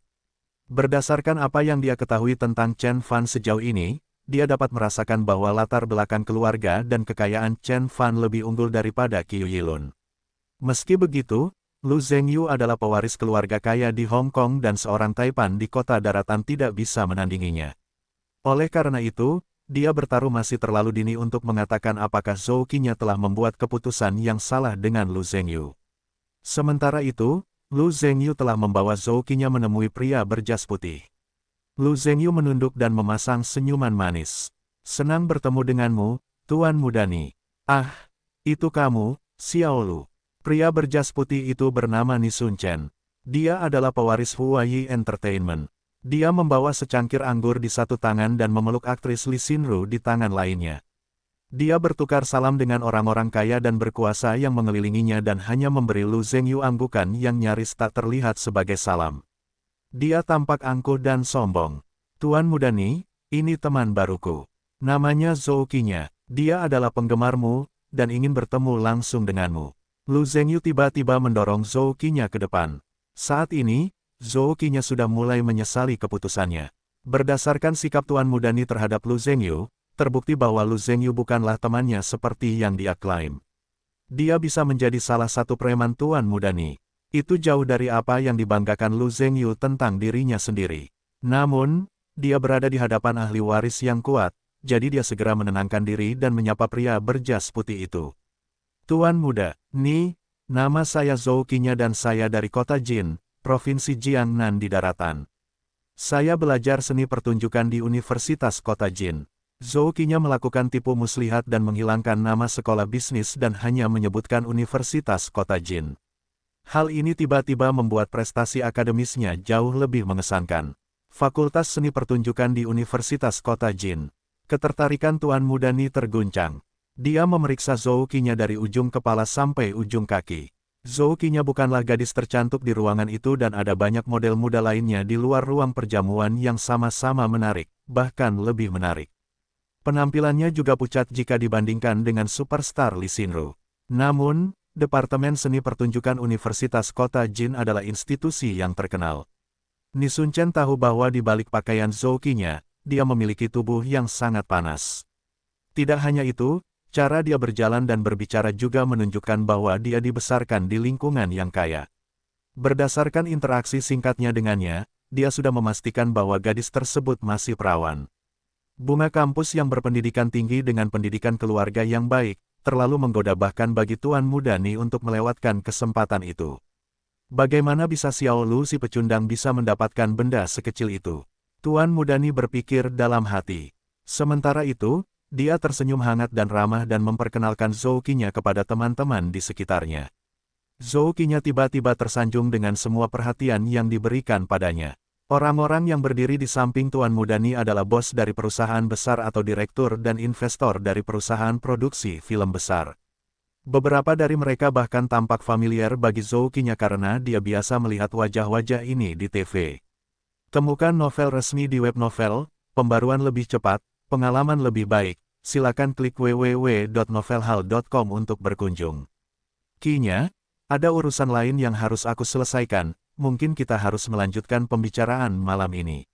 Berdasarkan apa yang dia ketahui tentang Chen Fan sejauh ini, dia dapat merasakan bahwa latar belakang keluarga dan kekayaan Chen Fan lebih unggul daripada Qiu Yilun. Meski begitu, Lu Zhengyu adalah pewaris keluarga kaya di Hong Kong dan seorang taipan di kota daratan tidak bisa menandinginya. Oleh karena itu, dia bertaruh masih terlalu dini untuk mengatakan apakah Zhou Qinya telah membuat keputusan yang salah dengan Lu Zhengyu. Sementara itu, Lu Zhengyu telah membawa Zhou Qinya menemui pria berjas putih. Lu Zhengyu menunduk dan memasang senyuman manis. "Senang bertemu denganmu, Tuan Mudani." "Ah, itu kamu, Xiao Lu." Pria berjas putih itu bernama Ni Sun Chen. Dia adalah pewaris Huayi Entertainment. Dia membawa secangkir anggur di satu tangan dan memeluk aktris Li Xinru di tangan lainnya. Dia bertukar salam dengan orang-orang kaya dan berkuasa yang mengelilinginya dan hanya memberi Lu Zhengyu anggukan yang nyaris tak terlihat sebagai salam. Dia tampak angkuh dan sombong. "Tuan Mudani, ini teman baruku. Namanya Zhou Qinya. Dia adalah penggemarmu, dan ingin bertemu langsung denganmu." Lu Zhengyu tiba-tiba mendorong Zhou Qinya ke depan. Saat ini, Zhou Qinya sudah mulai menyesali keputusannya. Berdasarkan sikap Tuan Mudani terhadap Lu Zhengyu, terbukti bahwa Lu Zhengyu bukanlah temannya seperti yang dia klaim. Dia bisa menjadi salah satu preman Tuan Mudani. Itu jauh dari apa yang dibanggakan Lu Zhengyu tentang dirinya sendiri. Namun, dia berada di hadapan ahli waris yang kuat, jadi dia segera menenangkan diri dan menyapa pria berjas putih itu. "Tuan muda, Ni, nama saya Zhou Qinya dan saya dari kota Jin, Provinsi Jiangnan di daratan. Saya belajar seni pertunjukan di Universitas Kota Jin." Zhou Qinya melakukan tipu muslihat dan menghilangkan nama sekolah bisnis dan hanya menyebutkan Universitas Kota Jin. Hal ini tiba-tiba membuat prestasi akademisnya jauh lebih mengesankan. Fakultas Seni Pertunjukan di Universitas Kota Jin. Ketertarikan Tuan Mudani terguncang. Dia memeriksa Zhou Qinya dari ujung kepala sampai ujung kaki. Zhou Qinya bukanlah gadis tercantik di ruangan itu dan ada banyak model muda lainnya di luar ruang perjamuan yang sama-sama menarik, bahkan lebih menarik. Penampilannya juga pucat jika dibandingkan dengan superstar Li Xinru. Namun, Departemen Seni Pertunjukan Universitas Kota Jin adalah institusi yang terkenal. Ni Sun Chen tahu bahwa di balik pakaian Zhou Qinya, dia memiliki tubuh yang sangat panas. Tidak hanya itu, cara dia berjalan dan berbicara juga menunjukkan bahwa dia dibesarkan di lingkungan yang kaya. Berdasarkan interaksi singkatnya dengannya, dia sudah memastikan bahwa gadis tersebut masih perawan. Bunga kampus yang berpendidikan tinggi dengan pendidikan keluarga yang baik, terlalu menggoda bahkan bagi Tuan Mudani untuk melewatkan kesempatan itu. Bagaimana bisa Xiao Lu si pecundang bisa mendapatkan benda sekecil itu? Tuan Mudani berpikir dalam hati. Sementara itu, dia tersenyum hangat dan ramah dan memperkenalkan Zhou Qinya kepada teman-teman di sekitarnya. Zhou Qinya tiba-tiba tersanjung dengan semua perhatian yang diberikan padanya. Orang-orang yang berdiri di samping Tuan Mudani adalah bos dari perusahaan besar atau direktur dan investor dari perusahaan produksi film besar. Beberapa dari mereka bahkan tampak familiar bagi Zhou Qinya karena dia biasa melihat wajah-wajah ini di TV. Temukan novel resmi di web novel, pembaruan lebih cepat, pengalaman lebih baik. Silakan klik www.novelhal.com untuk berkunjung. Qinya, ada urusan lain yang harus aku selesaikan, mungkin kita harus melanjutkan pembicaraan malam ini.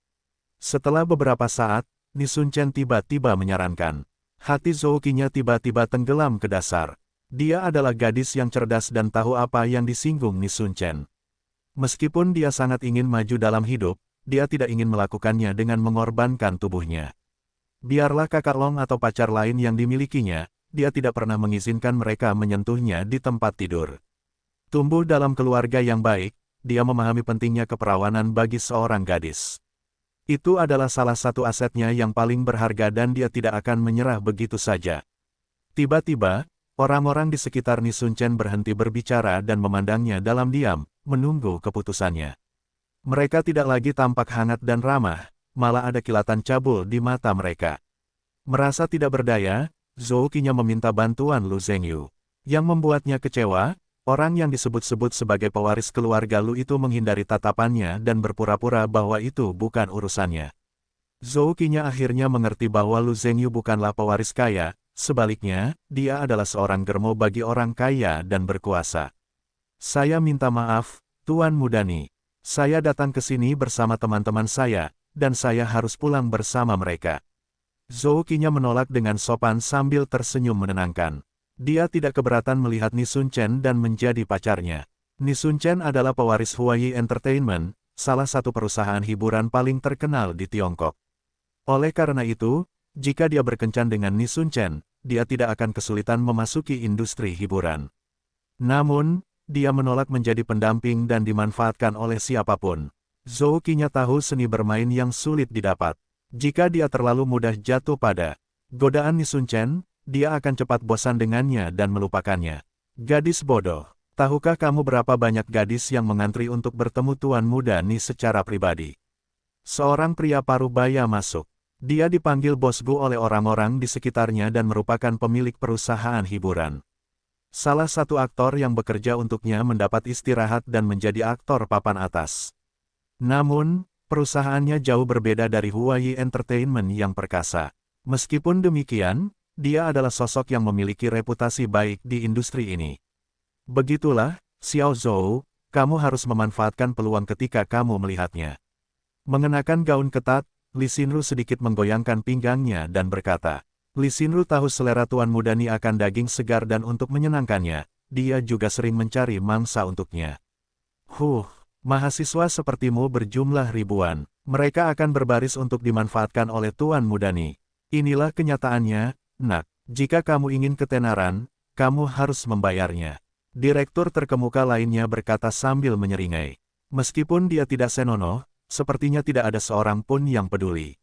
Setelah beberapa saat, Ni Sun Chen tiba-tiba menyarankan. Hati Zhou Qinya tiba-tiba tenggelam ke dasar. Dia adalah gadis yang cerdas dan tahu apa yang disinggung Ni Sun Chen. Meskipun dia sangat ingin maju dalam hidup, dia tidak ingin melakukannya dengan mengorbankan tubuhnya. Biarlah kakak Long atau pacar lain yang dimilikinya, dia tidak pernah mengizinkan mereka menyentuhnya di tempat tidur. Tumbuh dalam keluarga yang baik, dia memahami pentingnya keperawanan bagi seorang gadis. Itu adalah salah satu asetnya yang paling berharga dan dia tidak akan menyerah begitu saja. Tiba-tiba, orang-orang di sekitar Ni Sun Chen berhenti berbicara dan memandangnya dalam diam, menunggu keputusannya. Mereka tidak lagi tampak hangat dan ramah. Malah ada kilatan cabul di mata mereka. Merasa tidak berdaya, Zhou Qinya meminta bantuan Lu Zhengyu. Yang membuatnya kecewa, orang yang disebut-sebut sebagai pewaris keluarga Lu itu menghindari tatapannya dan berpura-pura bahwa itu bukan urusannya. Zhou Qinya akhirnya mengerti bahwa Lu Zhengyu bukanlah pewaris kaya, Sebaliknya, dia adalah seorang germo bagi orang kaya dan berkuasa. Saya minta maaf, Tuan Mudani. Saya datang ke sini bersama teman-teman saya, dan saya harus pulang bersama mereka. Zhou Qinya menolak dengan sopan sambil tersenyum menenangkan. Dia tidak keberatan melihat Ni Sun Chen dan menjadi pacarnya. Ni Sun Chen adalah pewaris Huayi Entertainment, salah satu perusahaan hiburan paling terkenal di Tiongkok. Oleh karena itu, jika dia berkencan dengan Ni Sun Chen, dia tidak akan kesulitan memasuki industri hiburan. Namun, dia menolak menjadi pendamping dan dimanfaatkan oleh siapapun. Zhou Qinya tahu seni bermain yang sulit didapat. Jika dia terlalu mudah jatuh pada godaan Ni Sun Chen, dia akan cepat bosan dengannya dan melupakannya. Gadis bodoh, tahukah kamu berapa banyak gadis yang mengantri untuk bertemu Tuan Muda Ni secara pribadi? Seorang pria parubaya masuk. Dia dipanggil Bos Bu oleh orang-orang di sekitarnya dan merupakan pemilik perusahaan hiburan. Salah satu aktor yang bekerja untuknya mendapat istirahat dan menjadi aktor papan atas. Namun, perusahaannya jauh berbeda dari Huayi Entertainment yang perkasa. Meskipun demikian, dia adalah sosok yang memiliki reputasi baik di industri ini. Begitulah, Xiao Zhou, kamu harus memanfaatkan peluang ketika kamu melihatnya. Mengenakan gaun ketat, Li Xinru sedikit menggoyangkan pinggangnya dan berkata, Li Xinru tahu selera Tuan Muda Ni akan daging segar dan untuk menyenangkannya, dia juga sering mencari mangsa untuknya. Mahasiswa sepertimu berjumlah ribuan. Mereka akan berbaris untuk dimanfaatkan oleh Tuan Muda Ni. Inilah kenyataannya, nak. Jika kamu ingin ketenaran, kamu harus membayarnya. Direktur terkemuka lainnya berkata sambil menyeringai. Meskipun dia tidak senonoh, sepertinya tidak ada seorang pun yang peduli.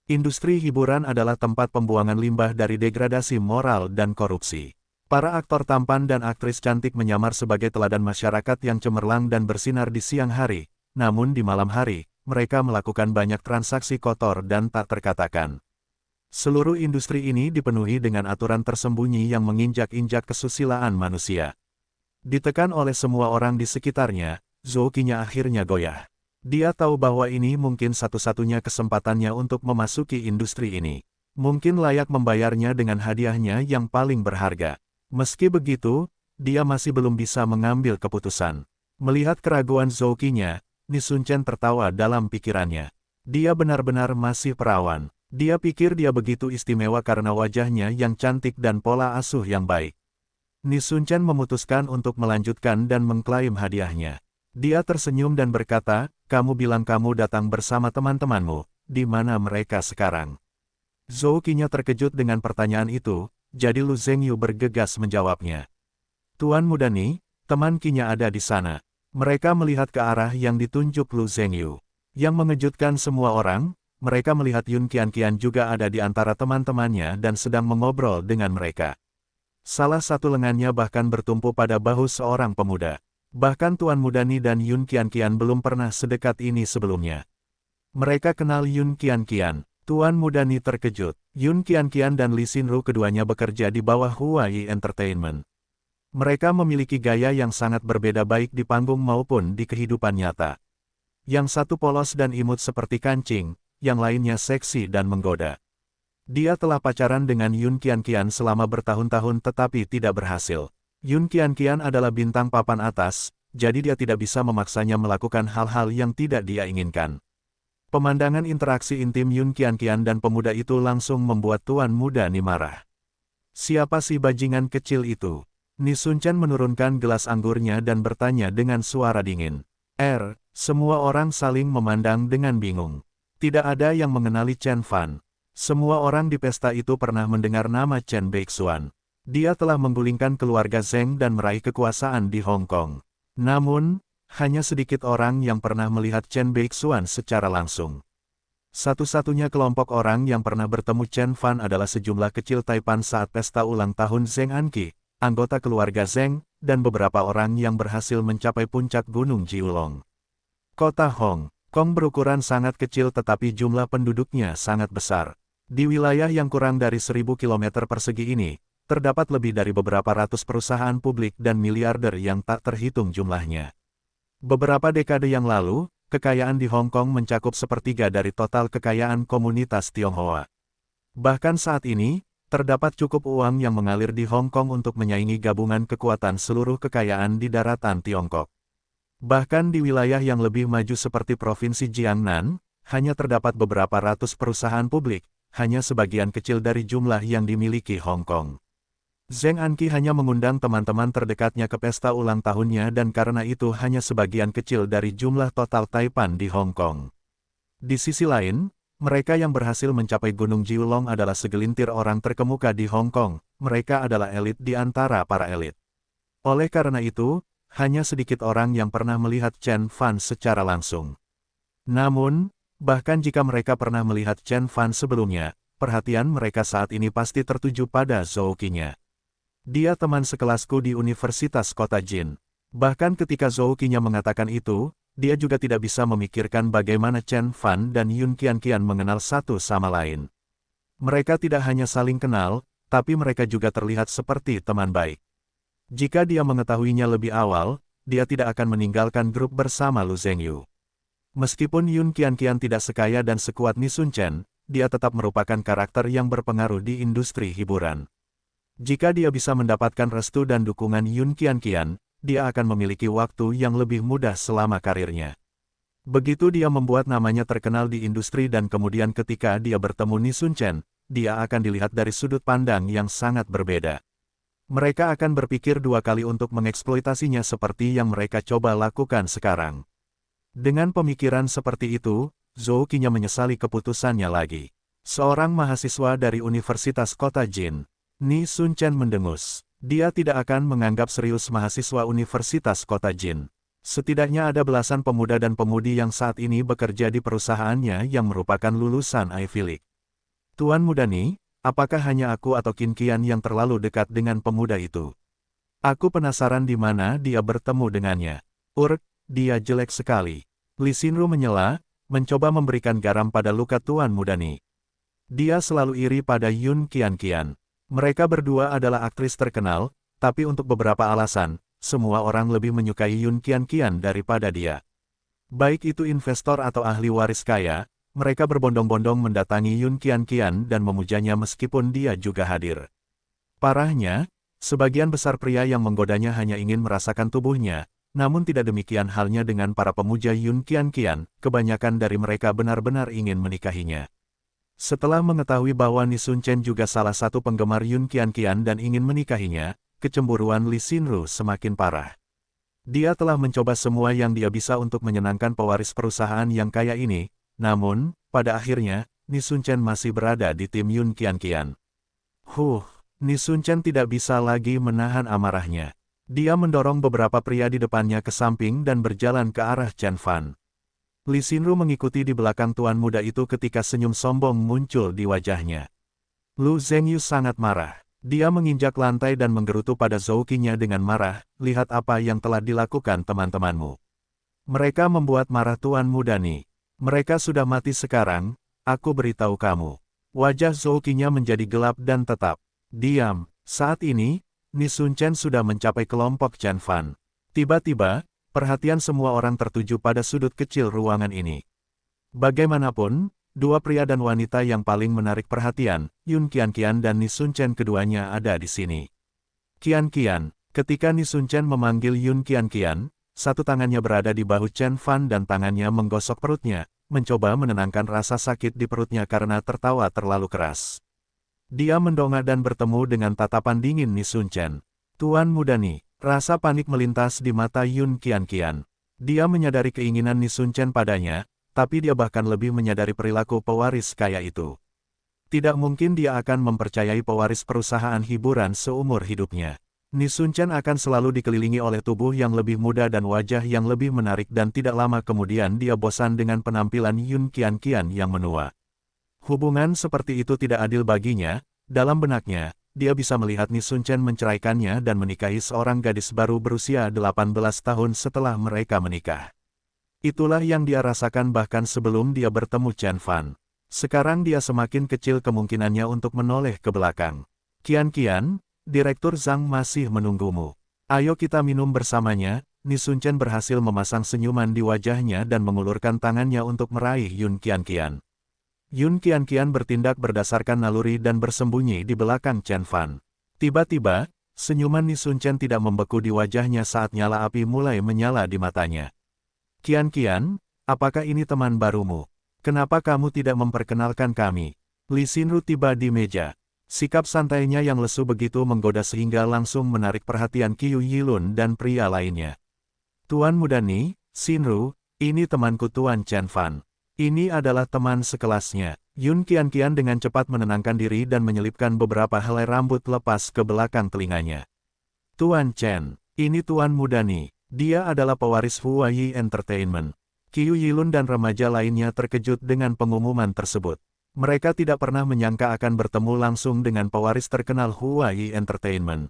Industri hiburan adalah tempat pembuangan limbah dari degradasi moral dan korupsi. Para aktor tampan dan aktris cantik menyamar sebagai teladan masyarakat yang cemerlang dan bersinar di siang hari, namun di malam hari, mereka melakukan banyak transaksi kotor dan tak terkatakan. Seluruh industri ini dipenuhi dengan aturan tersembunyi yang menginjak-injak kesusilaan manusia. Ditekan oleh semua orang di sekitarnya, Zhou Qinya akhirnya goyah. Dia tahu bahwa ini mungkin satu-satunya kesempatannya untuk memasuki industri ini. Mungkin layak membayarnya dengan hadiahnya yang paling berharga. Meski begitu, dia masih belum bisa mengambil keputusan. Melihat keraguan Zhou Qinya, Ni Sun Chen tertawa dalam pikirannya. Dia benar-benar masih perawan. Dia pikir dia begitu istimewa karena wajahnya yang cantik dan pola asuh yang baik. Ni Sun Chen memutuskan untuk melanjutkan dan mengklaim hadiahnya. Dia tersenyum dan berkata, kamu bilang kamu datang bersama teman-temanmu, di mana mereka sekarang? Zhou Qinya terkejut dengan pertanyaan itu, jadi Lu Zhengyu bergegas menjawabnya. Tuan Muda Ni, teman Qinya ada di sana. Mereka melihat ke arah yang ditunjuk Lu Zhengyu. Yang mengejutkan semua orang, mereka melihat Yun Qianqian juga ada di antara teman-temannya dan sedang mengobrol dengan mereka. Salah satu lengannya bahkan bertumpu pada bahu seorang pemuda. Bahkan Tuan Muda Ni dan Yun Qianqian belum pernah sedekat ini sebelumnya. Mereka kenal Yun Qianqian. Tuan Muda Ni terkejut. Yun Qianqian dan Li Xinru keduanya bekerja di bawah Huayi Entertainment. Mereka memiliki gaya yang sangat berbeda baik di panggung maupun di kehidupan nyata. Yang satu polos dan imut seperti kancing, yang lainnya seksi dan menggoda. Dia telah pacaran dengan Yun Qianqian selama bertahun-tahun tetapi tidak berhasil. Yun Qianqian adalah bintang papan atas, jadi dia tidak bisa memaksanya melakukan hal-hal yang tidak dia inginkan. Pemandangan interaksi intim Yun Qianqian dan pemuda itu langsung membuat Tuan Muda Ni marah. Siapa si bajingan kecil itu? Ni Sun Chen menurunkan gelas anggurnya dan bertanya dengan suara dingin. Semua orang saling memandang dengan bingung. Tidak ada yang mengenali Chen Fan. Semua orang di pesta itu pernah mendengar nama Chen Beixuan. Dia telah menggulingkan keluarga Zheng dan meraih kekuasaan di Hong Kong. Namun, hanya sedikit orang yang pernah melihat Chen Beixuan secara langsung. Satu-satunya kelompok orang yang pernah bertemu Chen Fan adalah sejumlah kecil taipan saat pesta ulang tahun Zheng Anqi, anggota keluarga Zheng, dan beberapa orang yang berhasil mencapai puncak Gunung Jiulong. Kota Hong Kong berukuran sangat kecil tetapi jumlah penduduknya sangat besar. Di wilayah yang kurang dari 1000 km persegi ini, terdapat lebih dari beberapa ratus perusahaan publik dan miliarder yang tak terhitung jumlahnya. Beberapa dekade yang lalu, kekayaan di Hong Kong mencakup sepertiga dari total kekayaan komunitas Tionghoa. Bahkan saat ini, Terdapat cukup uang yang mengalir di Hong Kong untuk menyaingi gabungan kekuatan seluruh kekayaan di daratan Tiongkok. Bahkan di wilayah yang lebih maju seperti Provinsi Jiangnan, hanya terdapat beberapa ratus perusahaan publik, hanya sebagian kecil dari jumlah yang dimiliki Hong Kong. Zheng Anqi hanya mengundang teman-teman terdekatnya ke pesta ulang tahunnya dan karena itu hanya sebagian kecil dari jumlah total Taipan di Hong Kong. Di sisi lain, mereka yang berhasil mencapai Gunung Jiulong adalah segelintir orang terkemuka di Hong Kong, mereka adalah elit di antara para elit. Oleh karena itu, hanya sedikit orang yang pernah melihat Chen Fan secara langsung. Namun, bahkan jika mereka pernah melihat Chen Fan sebelumnya, perhatian mereka saat ini pasti tertuju pada Zhou Qinya. Dia teman sekelasku di Universitas Kota Jin. Bahkan ketika Zhou Qinya mengatakan itu, dia juga tidak bisa memikirkan bagaimana Chen Fan dan Yun Qianqian mengenal satu sama lain. Mereka tidak hanya saling kenal, tapi mereka juga terlihat seperti teman baik. Jika dia mengetahuinya lebih awal, dia tidak akan meninggalkan grup bersama Lu Zhengyu. Meskipun Yun Qianqian tidak sekaya dan sekuat Ni Sun Chen, dia tetap merupakan karakter yang berpengaruh di industri hiburan. Jika dia bisa mendapatkan restu dan dukungan Yun Qianqian, dia akan memiliki waktu yang lebih mudah selama karirnya. Begitu dia membuat namanya terkenal di industri dan kemudian ketika dia bertemu Ni Sun Chen, dia akan dilihat dari sudut pandang yang sangat berbeda. Mereka akan berpikir dua kali untuk mengeksploitasinya seperti yang mereka coba lakukan sekarang. Dengan pemikiran seperti itu, Zhou Qinya menyesali keputusannya lagi. Seorang mahasiswa dari Universitas Kota Jin, Ni Sun Chen mendengus. Dia tidak akan menganggap serius mahasiswa Universitas Kota Jin. Setidaknya ada belasan pemuda dan pemudi yang saat ini bekerja di perusahaannya yang merupakan lulusan Ivy League. Tuan Muda Ni, apakah hanya aku atau Qin Qian yang terlalu dekat dengan pemuda itu? Aku penasaran di mana dia bertemu dengannya. Dia jelek sekali. Li Xinru menyela, mencoba memberikan garam pada luka Tuan Muda Ni. Dia selalu iri pada Yun Qianqian. Mereka berdua adalah aktris terkenal, tapi untuk beberapa alasan, semua orang lebih menyukai Yun Qianqian daripada dia. Baik itu investor atau ahli waris kaya, mereka berbondong-bondong mendatangi Yun Qianqian dan memujanya meskipun dia juga hadir. Parahnya, sebagian besar pria yang menggodanya hanya ingin merasakan tubuhnya, namun tidak demikian halnya dengan para pemuja Yun Qianqian, kebanyakan dari mereka benar-benar ingin menikahinya. Setelah mengetahui bahwa Ni Sun Chen juga salah satu penggemar Yun Qianqian dan ingin menikahinya, kecemburuan Li Xinru semakin parah. Dia telah mencoba semua yang dia bisa untuk menyenangkan pewaris perusahaan yang kaya ini, namun, pada akhirnya, Ni Sun Chen masih berada di tim Yun Qianqian. Ni Sun Chen tidak bisa lagi menahan amarahnya. Dia mendorong beberapa pria di depannya ke samping dan berjalan ke arah Chen Fan. Li Xinru mengikuti di belakang tuan muda itu ketika senyum sombong muncul di wajahnya. Lu Zhengyu sangat marah. Dia menginjak lantai dan menggerutu pada Zhou Qinya dengan marah, lihat apa yang telah dilakukan teman-temanmu. Mereka membuat marah tuan muda Ni. Mereka sudah mati sekarang, aku beritahu kamu. Wajah Zhou Qinya menjadi gelap dan tetap. Diam. Saat ini, Ni Sun Chen sudah mencapai kelompok Chen Fan. Tiba-tiba, perhatian semua orang tertuju pada sudut kecil ruangan ini. Bagaimanapun, dua pria dan wanita yang paling menarik perhatian, Yun Qianqian dan Ni Sun Chen keduanya ada di sini. Qianqian, ketika Ni Sun Chen memanggil Yun Qianqian, satu tangannya berada di bahu Chen Fan dan tangannya menggosok perutnya, mencoba menenangkan rasa sakit di perutnya karena tertawa terlalu keras. Dia mendongak dan bertemu dengan tatapan dingin Ni Sun Chen. Tuan Muda Ni. Rasa panik melintas di mata Yun Qianqian. Dia menyadari keinginan Ni Sun Chen padanya, tapi dia bahkan lebih menyadari perilaku pewaris kaya itu. Tidak mungkin dia akan mempercayai pewaris perusahaan hiburan seumur hidupnya. Ni Sun Chen akan selalu dikelilingi oleh tubuh yang lebih muda dan wajah yang lebih menarik dan tidak lama kemudian dia bosan dengan penampilan Yun Qianqian yang menua. Hubungan seperti itu tidak adil baginya, dalam benaknya. Dia bisa melihat Ni Sun Chen menceraikannya dan menikahi seorang gadis baru berusia 18 tahun setelah mereka menikah. Itulah yang dia rasakan bahkan sebelum dia bertemu Chen Fan. Sekarang dia semakin kecil kemungkinannya untuk menoleh ke belakang. Qianqian, Direktur Zhang masih menunggumu. Ayo kita minum bersamanya. Ni Sun Chen berhasil memasang senyuman di wajahnya dan mengulurkan tangannya untuk meraih Yun Qianqian. Yun Qianqian bertindak berdasarkan naluri dan bersembunyi di belakang Chen Fan. Tiba-tiba, senyuman Ni Sun Chen tidak membeku di wajahnya saat nyala api mulai menyala di matanya. Qianqian, apakah ini teman barumu? Kenapa kamu tidak memperkenalkan kami? Li Xinru tiba di meja. Sikap santainya yang lesu begitu menggoda sehingga langsung menarik perhatian Qiu Yilun dan pria lainnya. Tuan muda Ni, Xinru, ini temanku Tuan Chen Fan. Ini adalah teman sekelasnya. Yun Qianqian dengan cepat menenangkan diri dan menyelipkan beberapa helai rambut lepas ke belakang telinganya. Tuan Chen, ini Tuan muda Ni. Dia adalah pewaris Huayi Entertainment. Qiu Yilun dan remaja lainnya terkejut dengan pengumuman tersebut. Mereka tidak pernah menyangka akan bertemu langsung dengan pewaris terkenal Huayi Entertainment.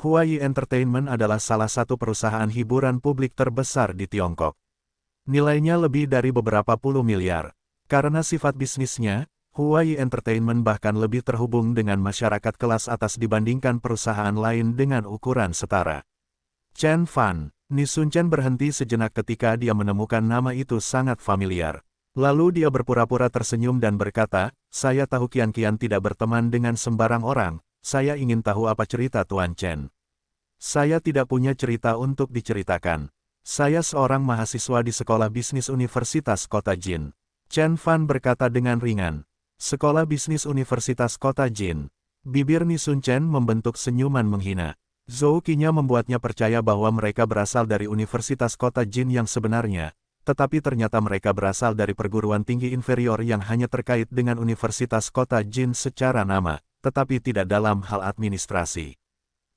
Huayi Entertainment adalah salah satu perusahaan hiburan publik terbesar di Tiongkok. Nilainya lebih dari beberapa puluh miliar. Karena sifat bisnisnya, Huayi Entertainment bahkan lebih terhubung dengan masyarakat kelas atas dibandingkan perusahaan lain dengan ukuran setara. Chen Fan, Ni Sun Chen berhenti sejenak ketika dia menemukan nama itu sangat familiar. Lalu dia berpura-pura tersenyum dan berkata, saya tahu Qianqian tidak berteman dengan sembarang orang, saya ingin tahu apa cerita Tuan Chen. Saya tidak punya cerita untuk diceritakan. Saya seorang mahasiswa di Sekolah Bisnis Universitas Kota Jin. Chen Fan berkata dengan ringan. Sekolah Bisnis Universitas Kota Jin. Bibir Ni Sun Chen membentuk senyuman menghina. Zhou Qinya membuatnya percaya bahwa mereka berasal dari Universitas Kota Jin yang sebenarnya, tetapi ternyata mereka berasal dari perguruan tinggi inferior yang hanya terkait dengan Universitas Kota Jin secara nama, tetapi tidak dalam hal administrasi.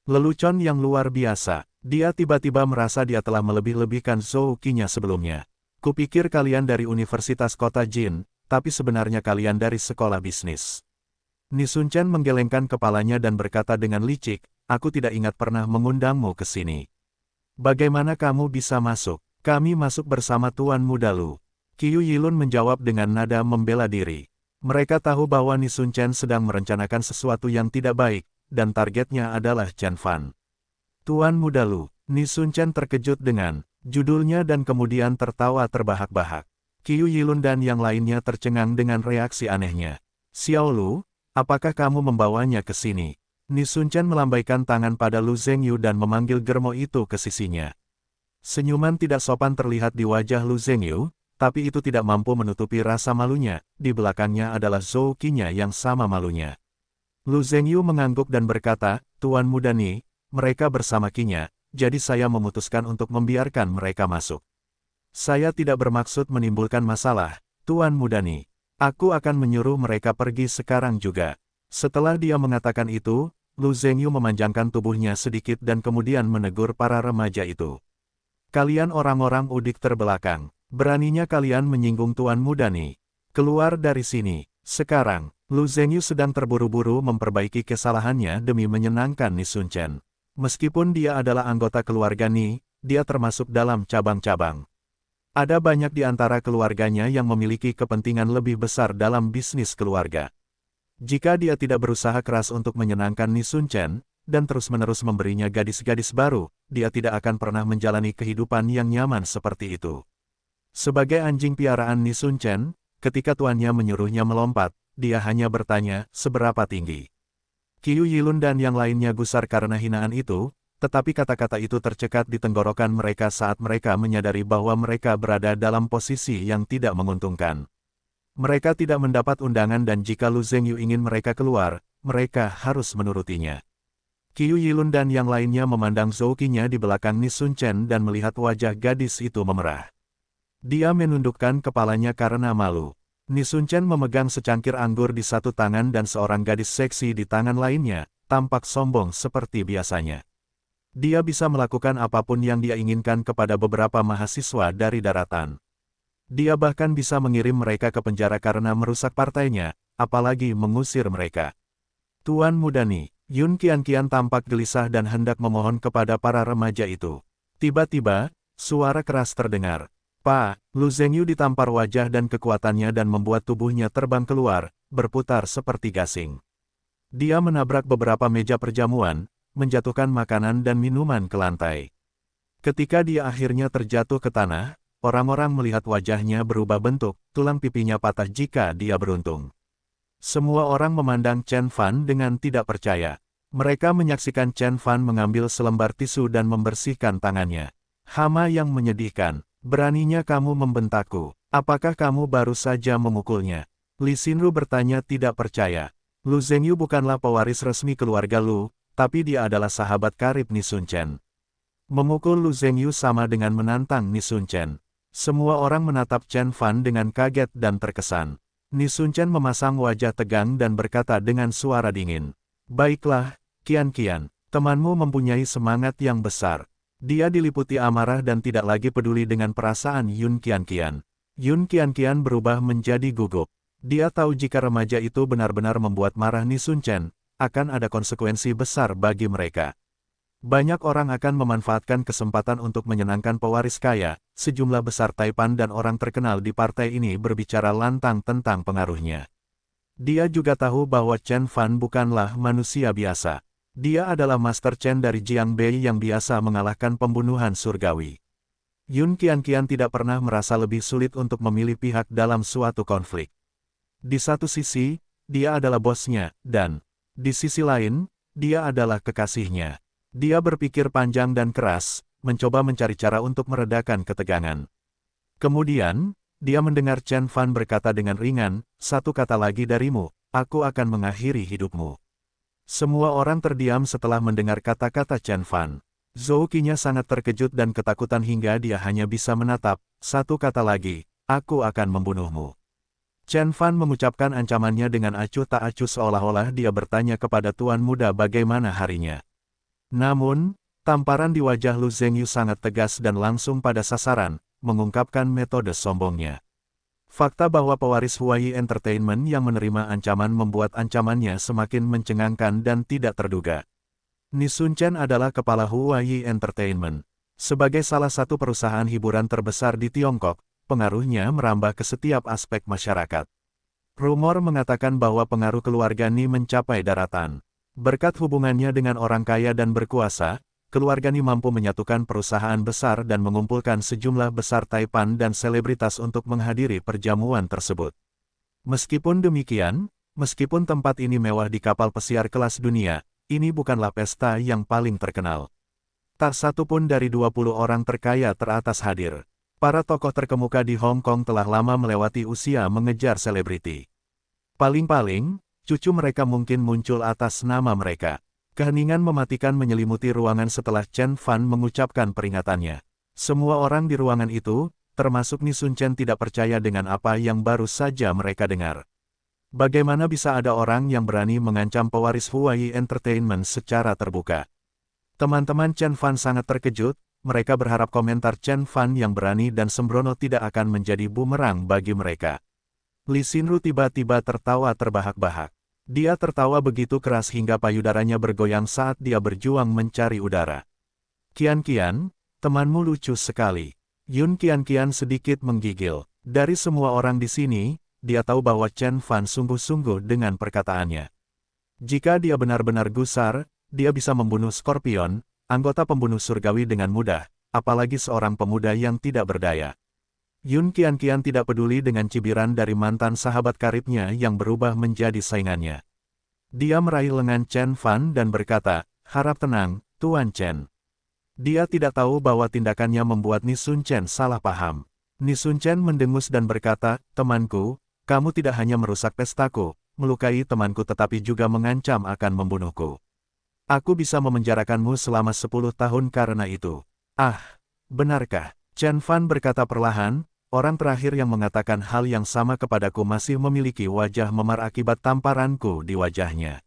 Lelucon yang luar biasa. Dia tiba-tiba merasa dia telah melebih-lebihkan Zhou Qinya sebelumnya. Kupikir kalian dari Universitas Kota Jin, tapi sebenarnya kalian dari sekolah bisnis. Ni Sun Chen menggelengkan kepalanya dan berkata dengan licik, aku tidak ingat pernah mengundangmu ke sini. Bagaimana kamu bisa masuk? Kami masuk bersama Tuan Muda Lu. Qiu Yilun menjawab dengan nada membela diri. Mereka tahu bahwa Ni Sun Chen sedang merencanakan sesuatu yang tidak baik, dan targetnya adalah Chen Fan. Tuan Muda Lu, Ni Sun Chen terkejut dengan judulnya dan kemudian tertawa terbahak-bahak. Qiu Yilun dan yang lainnya tercengang dengan reaksi anehnya. Xiao Lu, apakah kamu membawanya ke sini? Ni Sun Chen melambaikan tangan pada Lu Zhengyu dan memanggil germo itu ke sisinya. Senyuman tidak sopan terlihat di wajah Lu Zhengyu, tapi itu tidak mampu menutupi rasa malunya. Di belakangnya adalah Zhou Qinya yang sama malunya. Lu Zhengyu mengangguk dan berkata, Tuan Muda Ni, mereka bersama Qinya, jadi saya memutuskan untuk membiarkan mereka masuk. Saya tidak bermaksud menimbulkan masalah, Tuan Muda Ni. Aku akan menyuruh mereka pergi sekarang juga. Setelah dia mengatakan itu, Lu Zhengyu memanjangkan tubuhnya sedikit dan kemudian menegur para remaja itu. Kalian orang-orang udik terbelakang, beraninya kalian menyinggung Tuan Muda Ni. Keluar dari sini, sekarang. Lu Zhengyu sedang terburu-buru memperbaiki kesalahannya demi menyenangkan Ni Sun Chen. Meskipun dia adalah anggota keluarga Ni, dia termasuk dalam cabang-cabang. Ada banyak di antara keluarganya yang memiliki kepentingan lebih besar dalam bisnis keluarga. Jika dia tidak berusaha keras untuk menyenangkan Ni Sun Chen, dan terus-menerus memberinya gadis-gadis baru, dia tidak akan pernah menjalani kehidupan yang nyaman seperti itu. Sebagai anjing piaraan Ni Sun Chen, ketika tuannya menyuruhnya melompat, dia hanya bertanya, seberapa tinggi. Qiu Yilun dan yang lainnya gusar karena hinaan itu, tetapi kata-kata itu tercekat di tenggorokan mereka saat mereka menyadari bahwa mereka berada dalam posisi yang tidak menguntungkan. Mereka tidak mendapat undangan dan jika Lu Zhengyu ingin mereka keluar, mereka harus menurutinya. Qiu Yilun dan yang lainnya memandang Zhou Qinya di belakang Ni Sun Chen dan melihat wajah gadis itu memerah. Dia menundukkan kepalanya karena malu. Ni Sun Chen memegang secangkir anggur di satu tangan dan seorang gadis seksi di tangan lainnya, tampak sombong seperti biasanya. Dia bisa melakukan apapun yang dia inginkan kepada beberapa mahasiswa dari daratan. Dia bahkan bisa mengirim mereka ke penjara karena merusak partainya, apalagi mengusir mereka. Tuan Muda Ni, Yun Qianqian tampak gelisah dan hendak memohon kepada para remaja itu. Tiba-tiba, suara keras terdengar. Pak, Lu Zhengyu ditampar wajah dan kekuatannya dan membuat tubuhnya terbang keluar, berputar seperti gasing. Dia menabrak beberapa meja perjamuan, menjatuhkan makanan dan minuman ke lantai. Ketika dia akhirnya terjatuh ke tanah, orang-orang melihat wajahnya berubah bentuk, tulang pipinya patah jika dia beruntung. Semua orang memandang Chen Fan dengan tidak percaya. Mereka menyaksikan Chen Fan mengambil selembar tisu dan membersihkan tangannya. Hama yang menyedihkan, beraninya kamu membentakku, apakah kamu baru saja memukulnya? Li Xinru bertanya tidak percaya. Lu Zhengyu bukanlah pewaris resmi keluarga Lu, tapi dia adalah sahabat karib Ni Sun Chen. Memukul Lu Zhengyu sama dengan menantang Ni Sun Chen. Semua orang menatap Chen Fan dengan kaget dan terkesan. Ni Sun Chen memasang wajah tegang dan berkata dengan suara dingin. Baiklah, Qian, temanmu mempunyai semangat yang besar. Dia diliputi amarah dan tidak lagi peduli dengan perasaan Yun Qian. Yun Qian berubah menjadi gugup. Dia tahu jika remaja itu benar-benar membuat marah Ni Sun Chen, akan ada konsekuensi besar bagi mereka. Banyak orang akan memanfaatkan kesempatan untuk menyenangkan pewaris kaya. Sejumlah besar Taipan dan orang terkenal di partai ini berbicara lantang tentang pengaruhnya. Dia juga tahu bahwa Chen Fan bukanlah manusia biasa. Dia adalah Master Chen dari Jiangbei yang biasa mengalahkan pembunuhan surgawi. Yun Qian tidak pernah merasa lebih sulit untuk memilih pihak dalam suatu konflik. Di satu sisi, dia adalah bosnya, dan di sisi lain, dia adalah kekasihnya. Dia berpikir panjang dan keras, mencoba mencari cara untuk meredakan ketegangan. Kemudian, dia mendengar Chen Fan berkata dengan ringan, satu kata lagi darimu, aku akan mengakhiri hidupmu. Semua orang terdiam setelah mendengar kata-kata Chen Fan. Zhou Qinya sangat terkejut dan ketakutan hingga dia hanya bisa menatap, satu kata lagi, aku akan membunuhmu. Chen Fan mengucapkan ancamannya dengan acuh tak acuh seolah-olah dia bertanya kepada tuan muda bagaimana harinya. Namun, tamparan di wajah Lu Zhengyu sangat tegas dan langsung pada sasaran, mengungkapkan metode sombongnya. Fakta bahwa pewaris Huayi Entertainment yang menerima ancaman membuat ancamannya semakin mencengangkan dan tidak terduga. Ni Sun Chen adalah kepala Huayi Entertainment. Sebagai salah satu perusahaan hiburan terbesar di Tiongkok, pengaruhnya merambah ke setiap aspek masyarakat. Rumor mengatakan bahwa pengaruh keluarga Ni mencapai daratan. Berkat hubungannya dengan orang kaya dan berkuasa, keluarga Ni mampu menyatukan perusahaan besar dan mengumpulkan sejumlah besar Taipan dan selebritas untuk menghadiri perjamuan tersebut. Meskipun demikian, meskipun tempat ini mewah di kapal pesiar kelas dunia, ini bukanlah pesta yang paling terkenal. Tak satu pun dari 20 orang terkaya teratas hadir. Para tokoh terkemuka di Hong Kong telah lama melewati usia mengejar selebriti. Paling-paling, cucu mereka mungkin muncul atas nama mereka. Keheningan mematikan menyelimuti ruangan setelah Chen Fan mengucapkan peringatannya. Semua orang di ruangan itu, termasuk Ni Sun Chen tidak percaya dengan apa yang baru saja mereka dengar. Bagaimana bisa ada orang yang berani mengancam pewaris Huayi Entertainment secara terbuka? Teman-teman Chen Fan sangat terkejut, mereka berharap komentar Chen Fan yang berani dan sembrono tidak akan menjadi bumerang bagi mereka. Li Xinru tiba-tiba tertawa terbahak-bahak. Dia tertawa begitu keras hingga payudaranya bergoyang saat dia berjuang mencari udara. Qian, temanmu lucu sekali. Yun Qian sedikit menggigil. Dari semua orang di sini, dia tahu bahwa Chen Fan sungguh-sungguh dengan perkataannya. Jika dia benar-benar gusar, dia bisa membunuh Scorpion, anggota pembunuh surgawi dengan mudah, apalagi seorang pemuda yang tidak berdaya. Yun Qian tidak peduli dengan cibiran dari mantan sahabat karibnya yang berubah menjadi saingannya. Dia meraih lengan Chen Fan dan berkata, harap tenang, Tuan Chen. Dia tidak tahu bahwa tindakannya membuat Ni Sun Chen salah paham. Ni Sun Chen mendengus dan berkata, temanku, kamu tidak hanya merusak pestaku, melukai temanku tetapi juga mengancam akan membunuhku. Aku bisa memenjarakanmu selama 10 tahun karena itu. Ah, benarkah? Chen Fan berkata perlahan, orang terakhir yang mengatakan hal yang sama kepadaku masih memiliki wajah memar akibat tamparanku di wajahnya.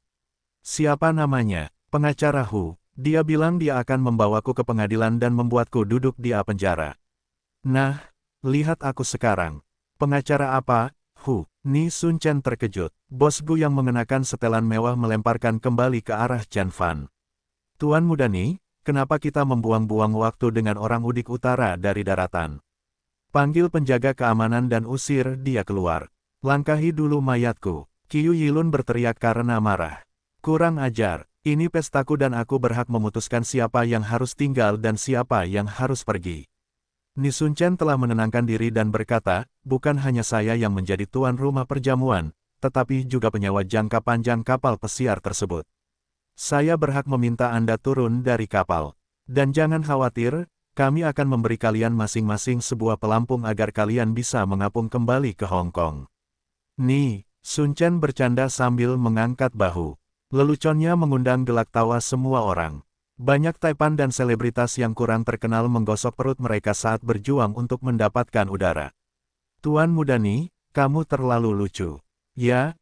Siapa namanya? Pengacara Hu. Dia bilang dia akan membawaku ke pengadilan dan membuatku duduk di penjara. Nah, lihat aku sekarang. Pengacara apa? Hu. Ni Sun Chen terkejut. Bos Gu yang mengenakan setelan mewah melemparkan kembali ke arah Chen Fan. Tuan muda Ni, kenapa kita membuang-buang waktu dengan orang udik utara dari daratan? Panggil penjaga keamanan dan usir dia keluar. Langkahi dulu mayatku. Qiu Yilun berteriak karena marah. Kurang ajar, ini pestaku dan aku berhak memutuskan siapa yang harus tinggal dan siapa yang harus pergi. Ni Sun Chen telah menenangkan diri dan berkata, bukan hanya saya yang menjadi tuan rumah perjamuan, tetapi juga penyewa jangka panjang kapal pesiar tersebut. Saya berhak meminta Anda turun dari kapal. Dan jangan khawatir, kami akan memberi kalian masing-masing sebuah pelampung agar kalian bisa mengapung kembali ke Hong Kong. Ni Sun Chen bercanda sambil mengangkat bahu. Leluconnya mengundang gelak tawa semua orang. Banyak taipan dan selebritas yang kurang terkenal menggosok perut mereka saat berjuang untuk mendapatkan udara. Tuan muda Ni, kamu terlalu lucu. Ya,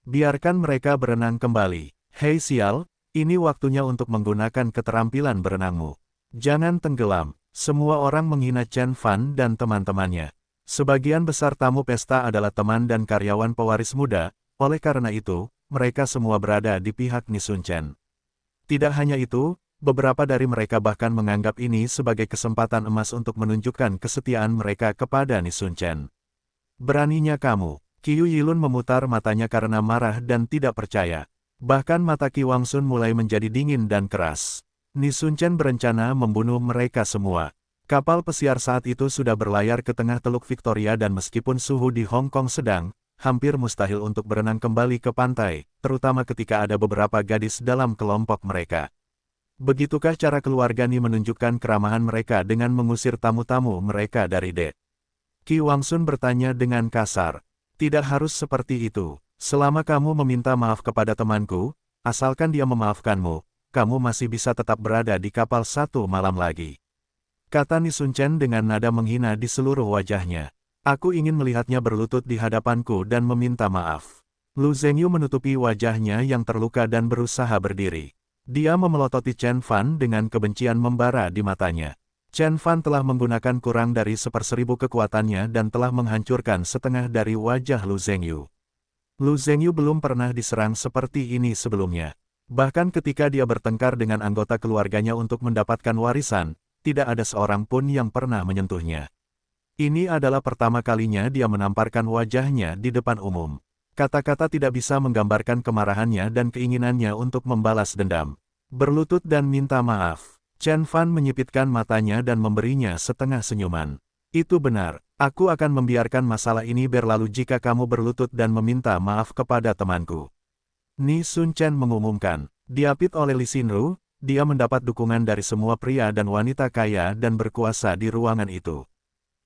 biarkan mereka berenang kembali. Hei sial, ini waktunya untuk menggunakan keterampilan berenangmu. Jangan tenggelam. Semua orang menghina Chen Fan dan teman-temannya. Sebagian besar tamu pesta adalah teman dan karyawan pewaris muda, oleh karena itu, mereka semua berada di pihak Ni Sun Chen. Tidak hanya itu, beberapa dari mereka bahkan menganggap ini sebagai kesempatan emas untuk menunjukkan kesetiaan mereka kepada Ni Sun Chen. Beraninya kamu. Qiu Yilun memutar matanya karena marah dan tidak percaya. Bahkan mata Qi Wangsun mulai menjadi dingin dan keras. Ni Sun Chen berencana membunuh mereka semua. Kapal pesiar saat itu sudah berlayar ke tengah Teluk Victoria dan meskipun suhu di Hong Kong sedang, hampir mustahil untuk berenang kembali ke pantai, terutama ketika ada beberapa gadis dalam kelompok mereka. Begitukah cara keluarga Ni menunjukkan keramahan mereka dengan mengusir tamu-tamu mereka dari dek? Qi Wangsun bertanya dengan kasar. Tidak harus seperti itu. Selama kamu meminta maaf kepada temanku, asalkan dia memaafkanmu, kamu masih bisa tetap berada di kapal satu malam lagi. Kata Ni Sun Chen dengan nada menghina di seluruh wajahnya. Aku ingin melihatnya berlutut di hadapanku dan meminta maaf. Lu Zhengyu menutupi wajahnya yang terluka dan berusaha berdiri. Dia memelototi Chen Fan dengan kebencian membara di matanya. Chen Fan telah menggunakan kurang dari 1/1000 kekuatannya dan telah menghancurkan setengah dari wajah Lu Zhengyu. Lu Zhengyu belum pernah diserang seperti ini sebelumnya. Bahkan ketika dia bertengkar dengan anggota keluarganya untuk mendapatkan warisan, tidak ada seorang pun yang pernah menyentuhnya. Ini adalah pertama kalinya dia menamparkan wajahnya di depan umum. Kata-kata tidak bisa menggambarkan kemarahannya dan keinginannya untuk membalas dendam. Berlutut dan minta maaf. Chen Fan menyipitkan matanya dan memberinya setengah senyuman. Itu benar, aku akan membiarkan masalah ini berlalu jika kamu berlutut dan meminta maaf kepada temanku. Ni Sun Chen mengumumkan. Diapit oleh Li Xinru, dia mendapat dukungan dari semua pria dan wanita kaya dan berkuasa di ruangan itu.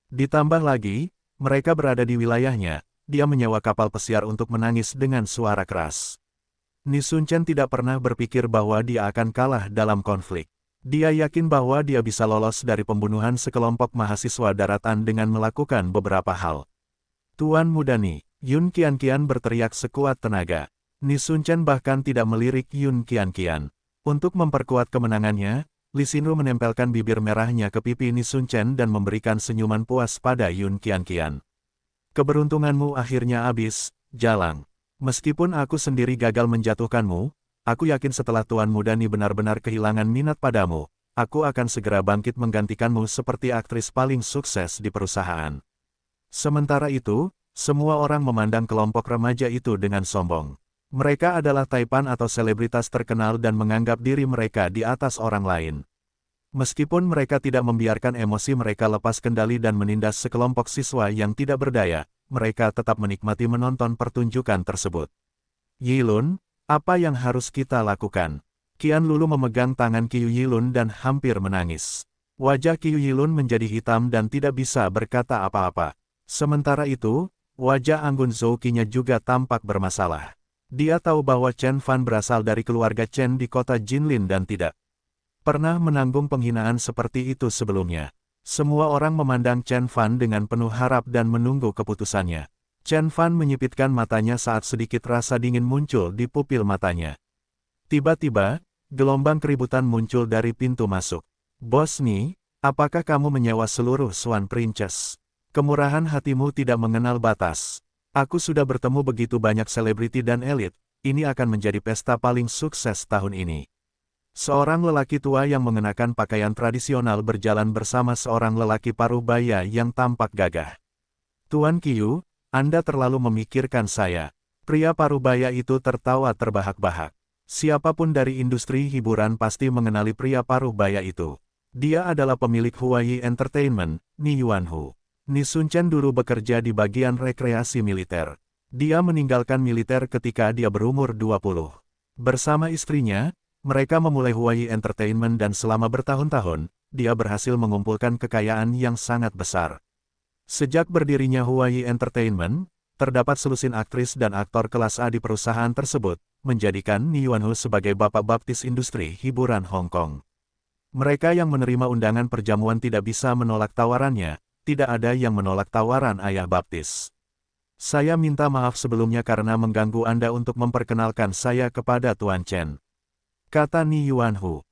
Ditambah lagi, mereka berada di wilayahnya, dia menyewa kapal pesiar untuk menangis dengan suara keras. Ni Sun Chen tidak pernah berpikir bahwa dia akan kalah dalam konflik. Dia yakin bahwa dia bisa lolos dari pembunuhan sekelompok mahasiswa daratan dengan melakukan beberapa hal. Tuan muda Ni, Yun Qian berteriak sekuat tenaga. Ni Sun Chen bahkan tidak melirik Yun Qian. Untuk memperkuat kemenangannya, Li Xinru menempelkan bibir merahnya ke pipi Ni Sun Chen dan memberikan senyuman puas pada Yun Qian. Keberuntunganmu akhirnya habis, Jalang. Meskipun aku sendiri gagal menjatuhkanmu, aku yakin setelah Tuan Muda Ni benar-benar kehilangan minat padamu, aku akan segera bangkit menggantikanmu seperti aktris paling sukses di perusahaan. Sementara itu, semua orang memandang kelompok remaja itu dengan sombong. Mereka adalah taipan atau selebritas terkenal dan menganggap diri mereka di atas orang lain. Meskipun mereka tidak membiarkan emosi mereka lepas kendali dan menindas sekelompok siswa yang tidak berdaya, mereka tetap menikmati menonton pertunjukan tersebut. Yilun, apa yang harus kita lakukan? Qian Lulu memegang tangan Qiu Yilun dan hampir menangis. Wajah Qiu Yilun menjadi hitam dan tidak bisa berkata apa-apa. Sementara itu, wajah Anggun Zhouqinya juga tampak bermasalah. Dia tahu bahwa Chen Fan berasal dari keluarga Chen di kota Jinlin dan tidak pernah menanggung penghinaan seperti itu sebelumnya. Semua orang memandang Chen Fan dengan penuh harap dan menunggu keputusannya. Chen Fan menyipitkan matanya saat sedikit rasa dingin muncul di pupil matanya. Tiba-tiba, gelombang keributan muncul dari pintu masuk. Bos Ni, apakah kamu menyewa seluruh Swan Princess? Kemurahan hatimu tidak mengenal batas. Aku sudah bertemu begitu banyak selebriti dan elit, ini akan menjadi pesta paling sukses tahun ini. Seorang lelaki tua yang mengenakan pakaian tradisional berjalan bersama seorang lelaki paruh baya yang tampak gagah. Tuan Qiu, Anda terlalu memikirkan saya. Pria paruh baya itu tertawa terbahak-bahak. Siapapun dari industri hiburan pasti mengenali pria paruh baya itu. Dia adalah pemilik Huayi Entertainment, Ni Yuanhu. Ni Sunchen dulu bekerja di bagian rekreasi militer. Dia meninggalkan militer ketika dia berumur 20. Bersama istrinya, mereka memulai Huayi Entertainment dan selama bertahun-tahun, dia berhasil mengumpulkan kekayaan yang sangat besar. Sejak berdirinya Huayi Entertainment, terdapat selusin aktris dan aktor kelas A di perusahaan tersebut, menjadikan Ni Yuanhu sebagai bapak baptis industri hiburan Hong Kong. Mereka yang menerima undangan perjamuan tidak bisa menolak tawarannya, tidak ada yang menolak tawaran ayah baptis. Saya minta maaf sebelumnya karena mengganggu Anda untuk memperkenalkan saya kepada Tuan Chen. Kata Ni Yuanhu.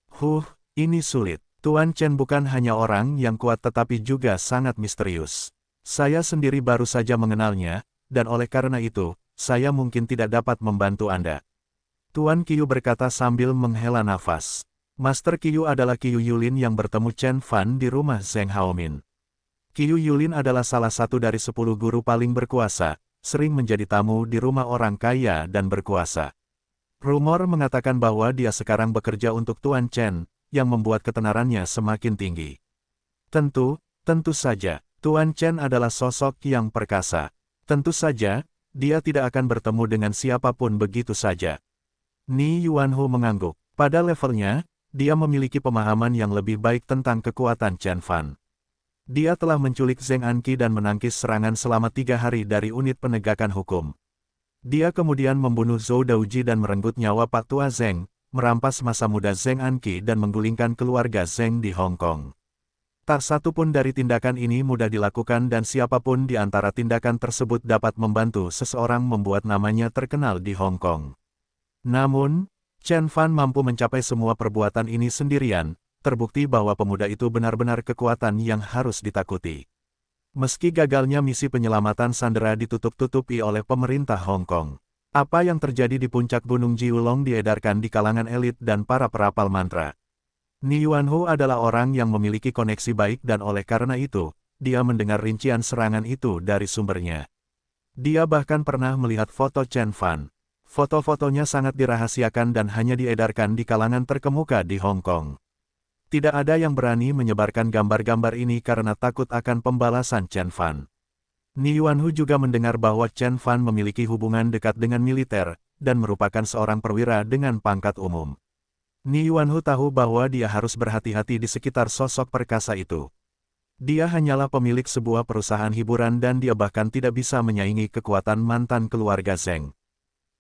Ini sulit. Tuan Chen bukan hanya orang yang kuat tetapi juga sangat misterius. Saya sendiri baru saja mengenalnya, dan oleh karena itu, saya mungkin tidak dapat membantu Anda. Tuan Qiu berkata sambil menghela nafas. Master Qiu adalah Qiu Yulin yang bertemu Chen Fan di rumah Zheng Haomin. Qiu Yulin adalah salah satu dari 10 guru paling berkuasa, sering menjadi tamu di rumah orang kaya dan berkuasa. Rumor mengatakan bahwa dia sekarang bekerja untuk Tuan Chen, yang membuat ketenarannya semakin tinggi. Tentu saja, Tuan Chen adalah sosok yang perkasa. Tentu saja, dia tidak akan bertemu dengan siapapun begitu saja. Ni Yuanhu mengangguk. Pada levelnya, dia memiliki pemahaman yang lebih baik tentang kekuatan Chen Fan. Dia telah menculik Zheng Anqi dan menangkis serangan selama 3 hari dari unit penegakan hukum. Dia kemudian membunuh Zhou Daoji dan merenggut nyawa Pak Tua Zheng, merampas masa muda Zheng Anqi dan menggulingkan keluarga Zheng di Hong Kong. Tak satu pun dari tindakan ini mudah dilakukan dan siapapun di antara tindakan tersebut dapat membantu seseorang membuat namanya terkenal di Hong Kong. Namun, Chen Fan mampu mencapai semua perbuatan ini sendirian, terbukti bahwa pemuda itu benar-benar kekuatan yang harus ditakuti. Meski gagalnya misi penyelamatan sandera ditutup-tutupi oleh pemerintah Hong Kong. Apa yang terjadi di puncak Gunung Jiulong diedarkan di kalangan elit dan para perapal mantra. Ni Yuanhu adalah orang yang memiliki koneksi baik dan oleh karena itu, dia mendengar rincian serangan itu dari sumbernya. Dia bahkan pernah melihat foto Chen Fan. Foto-fotonya sangat dirahasiakan dan hanya diedarkan di kalangan terkemuka di Hong Kong. Tidak ada yang berani menyebarkan gambar-gambar ini karena takut akan pembalasan Chen Fan. Ni Yuanhu juga mendengar bahwa Chen Fan memiliki hubungan dekat dengan militer, dan merupakan seorang perwira dengan pangkat umum. Ni Yuanhu tahu bahwa dia harus berhati-hati di sekitar sosok perkasa itu. Dia hanyalah pemilik sebuah perusahaan hiburan dan dia bahkan tidak bisa menyaingi kekuatan mantan keluarga Zheng.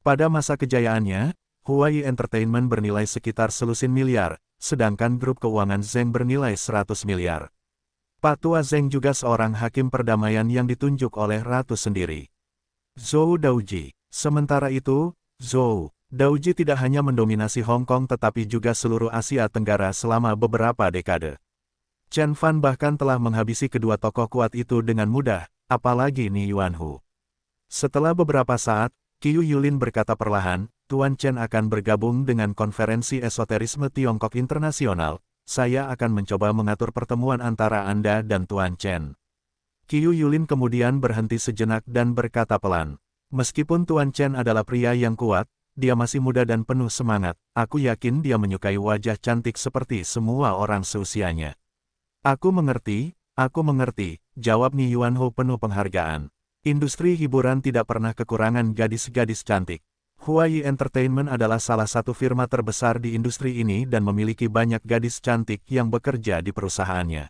Pada masa kejayaannya, Huayi Entertainment bernilai sekitar selusin miliar, sedangkan grup keuangan Zheng bernilai 100 miliar. Pak Tua Zheng juga seorang hakim perdamaian yang ditunjuk oleh ratu sendiri. Zhou Daoji. Sementara itu, Zhou Daoji tidak hanya mendominasi Hong Kong tetapi juga seluruh Asia Tenggara selama beberapa dekade. Chen Fan bahkan telah menghabisi kedua tokoh kuat itu dengan mudah, apalagi Ni Yuanhu. Setelah beberapa saat, Qiu Yulin berkata perlahan, Tuan Chen akan bergabung dengan konferensi esoterisme Tiongkok Internasional, saya akan mencoba mengatur pertemuan antara Anda dan Tuan Chen. Qiu Yulin kemudian berhenti sejenak dan berkata pelan, meskipun Tuan Chen adalah pria yang kuat, dia masih muda dan penuh semangat, aku yakin dia menyukai wajah cantik seperti semua orang seusianya. Aku mengerti, jawab Ni Yuanhu penuh penghargaan. Industri hiburan tidak pernah kekurangan gadis-gadis cantik. Huayi Entertainment adalah salah satu firma terbesar di industri ini dan memiliki banyak gadis cantik yang bekerja di perusahaannya.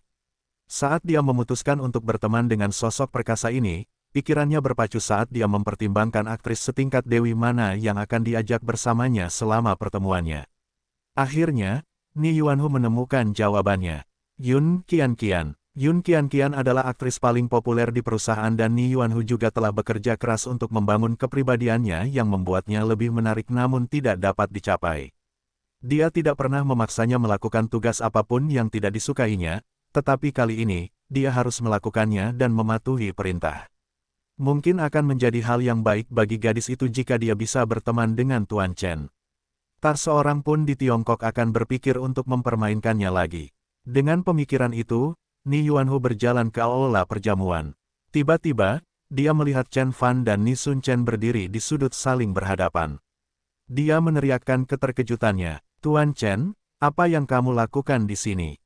Saat dia memutuskan untuk berteman dengan sosok perkasa ini, pikirannya berpacu saat dia mempertimbangkan aktris setingkat Dewi mana yang akan diajak bersamanya selama pertemuannya. Akhirnya, Ni Yuanhu menemukan jawabannya. Yun Qianqian. Yun Qianqian adalah aktris paling populer di perusahaan dan Ni Yuanhu juga telah bekerja keras untuk membangun kepribadiannya yang membuatnya lebih menarik namun tidak dapat dicapai. Dia tidak pernah memaksanya melakukan tugas apapun yang tidak disukainya, tetapi kali ini, dia harus melakukannya dan mematuhi perintah. Mungkin akan menjadi hal yang baik bagi gadis itu jika dia bisa berteman dengan Tuan Chen. Tak seorang pun di Tiongkok akan berpikir untuk mempermainkannya lagi. Dengan pemikiran itu, Ni Yuanhu berjalan ke aula perjamuan. Tiba-tiba, dia melihat Chen Fan dan Ni Sun Chen berdiri di sudut saling berhadapan. Dia meneriakkan keterkejutannya, Tuan Chen, apa yang kamu lakukan di sini?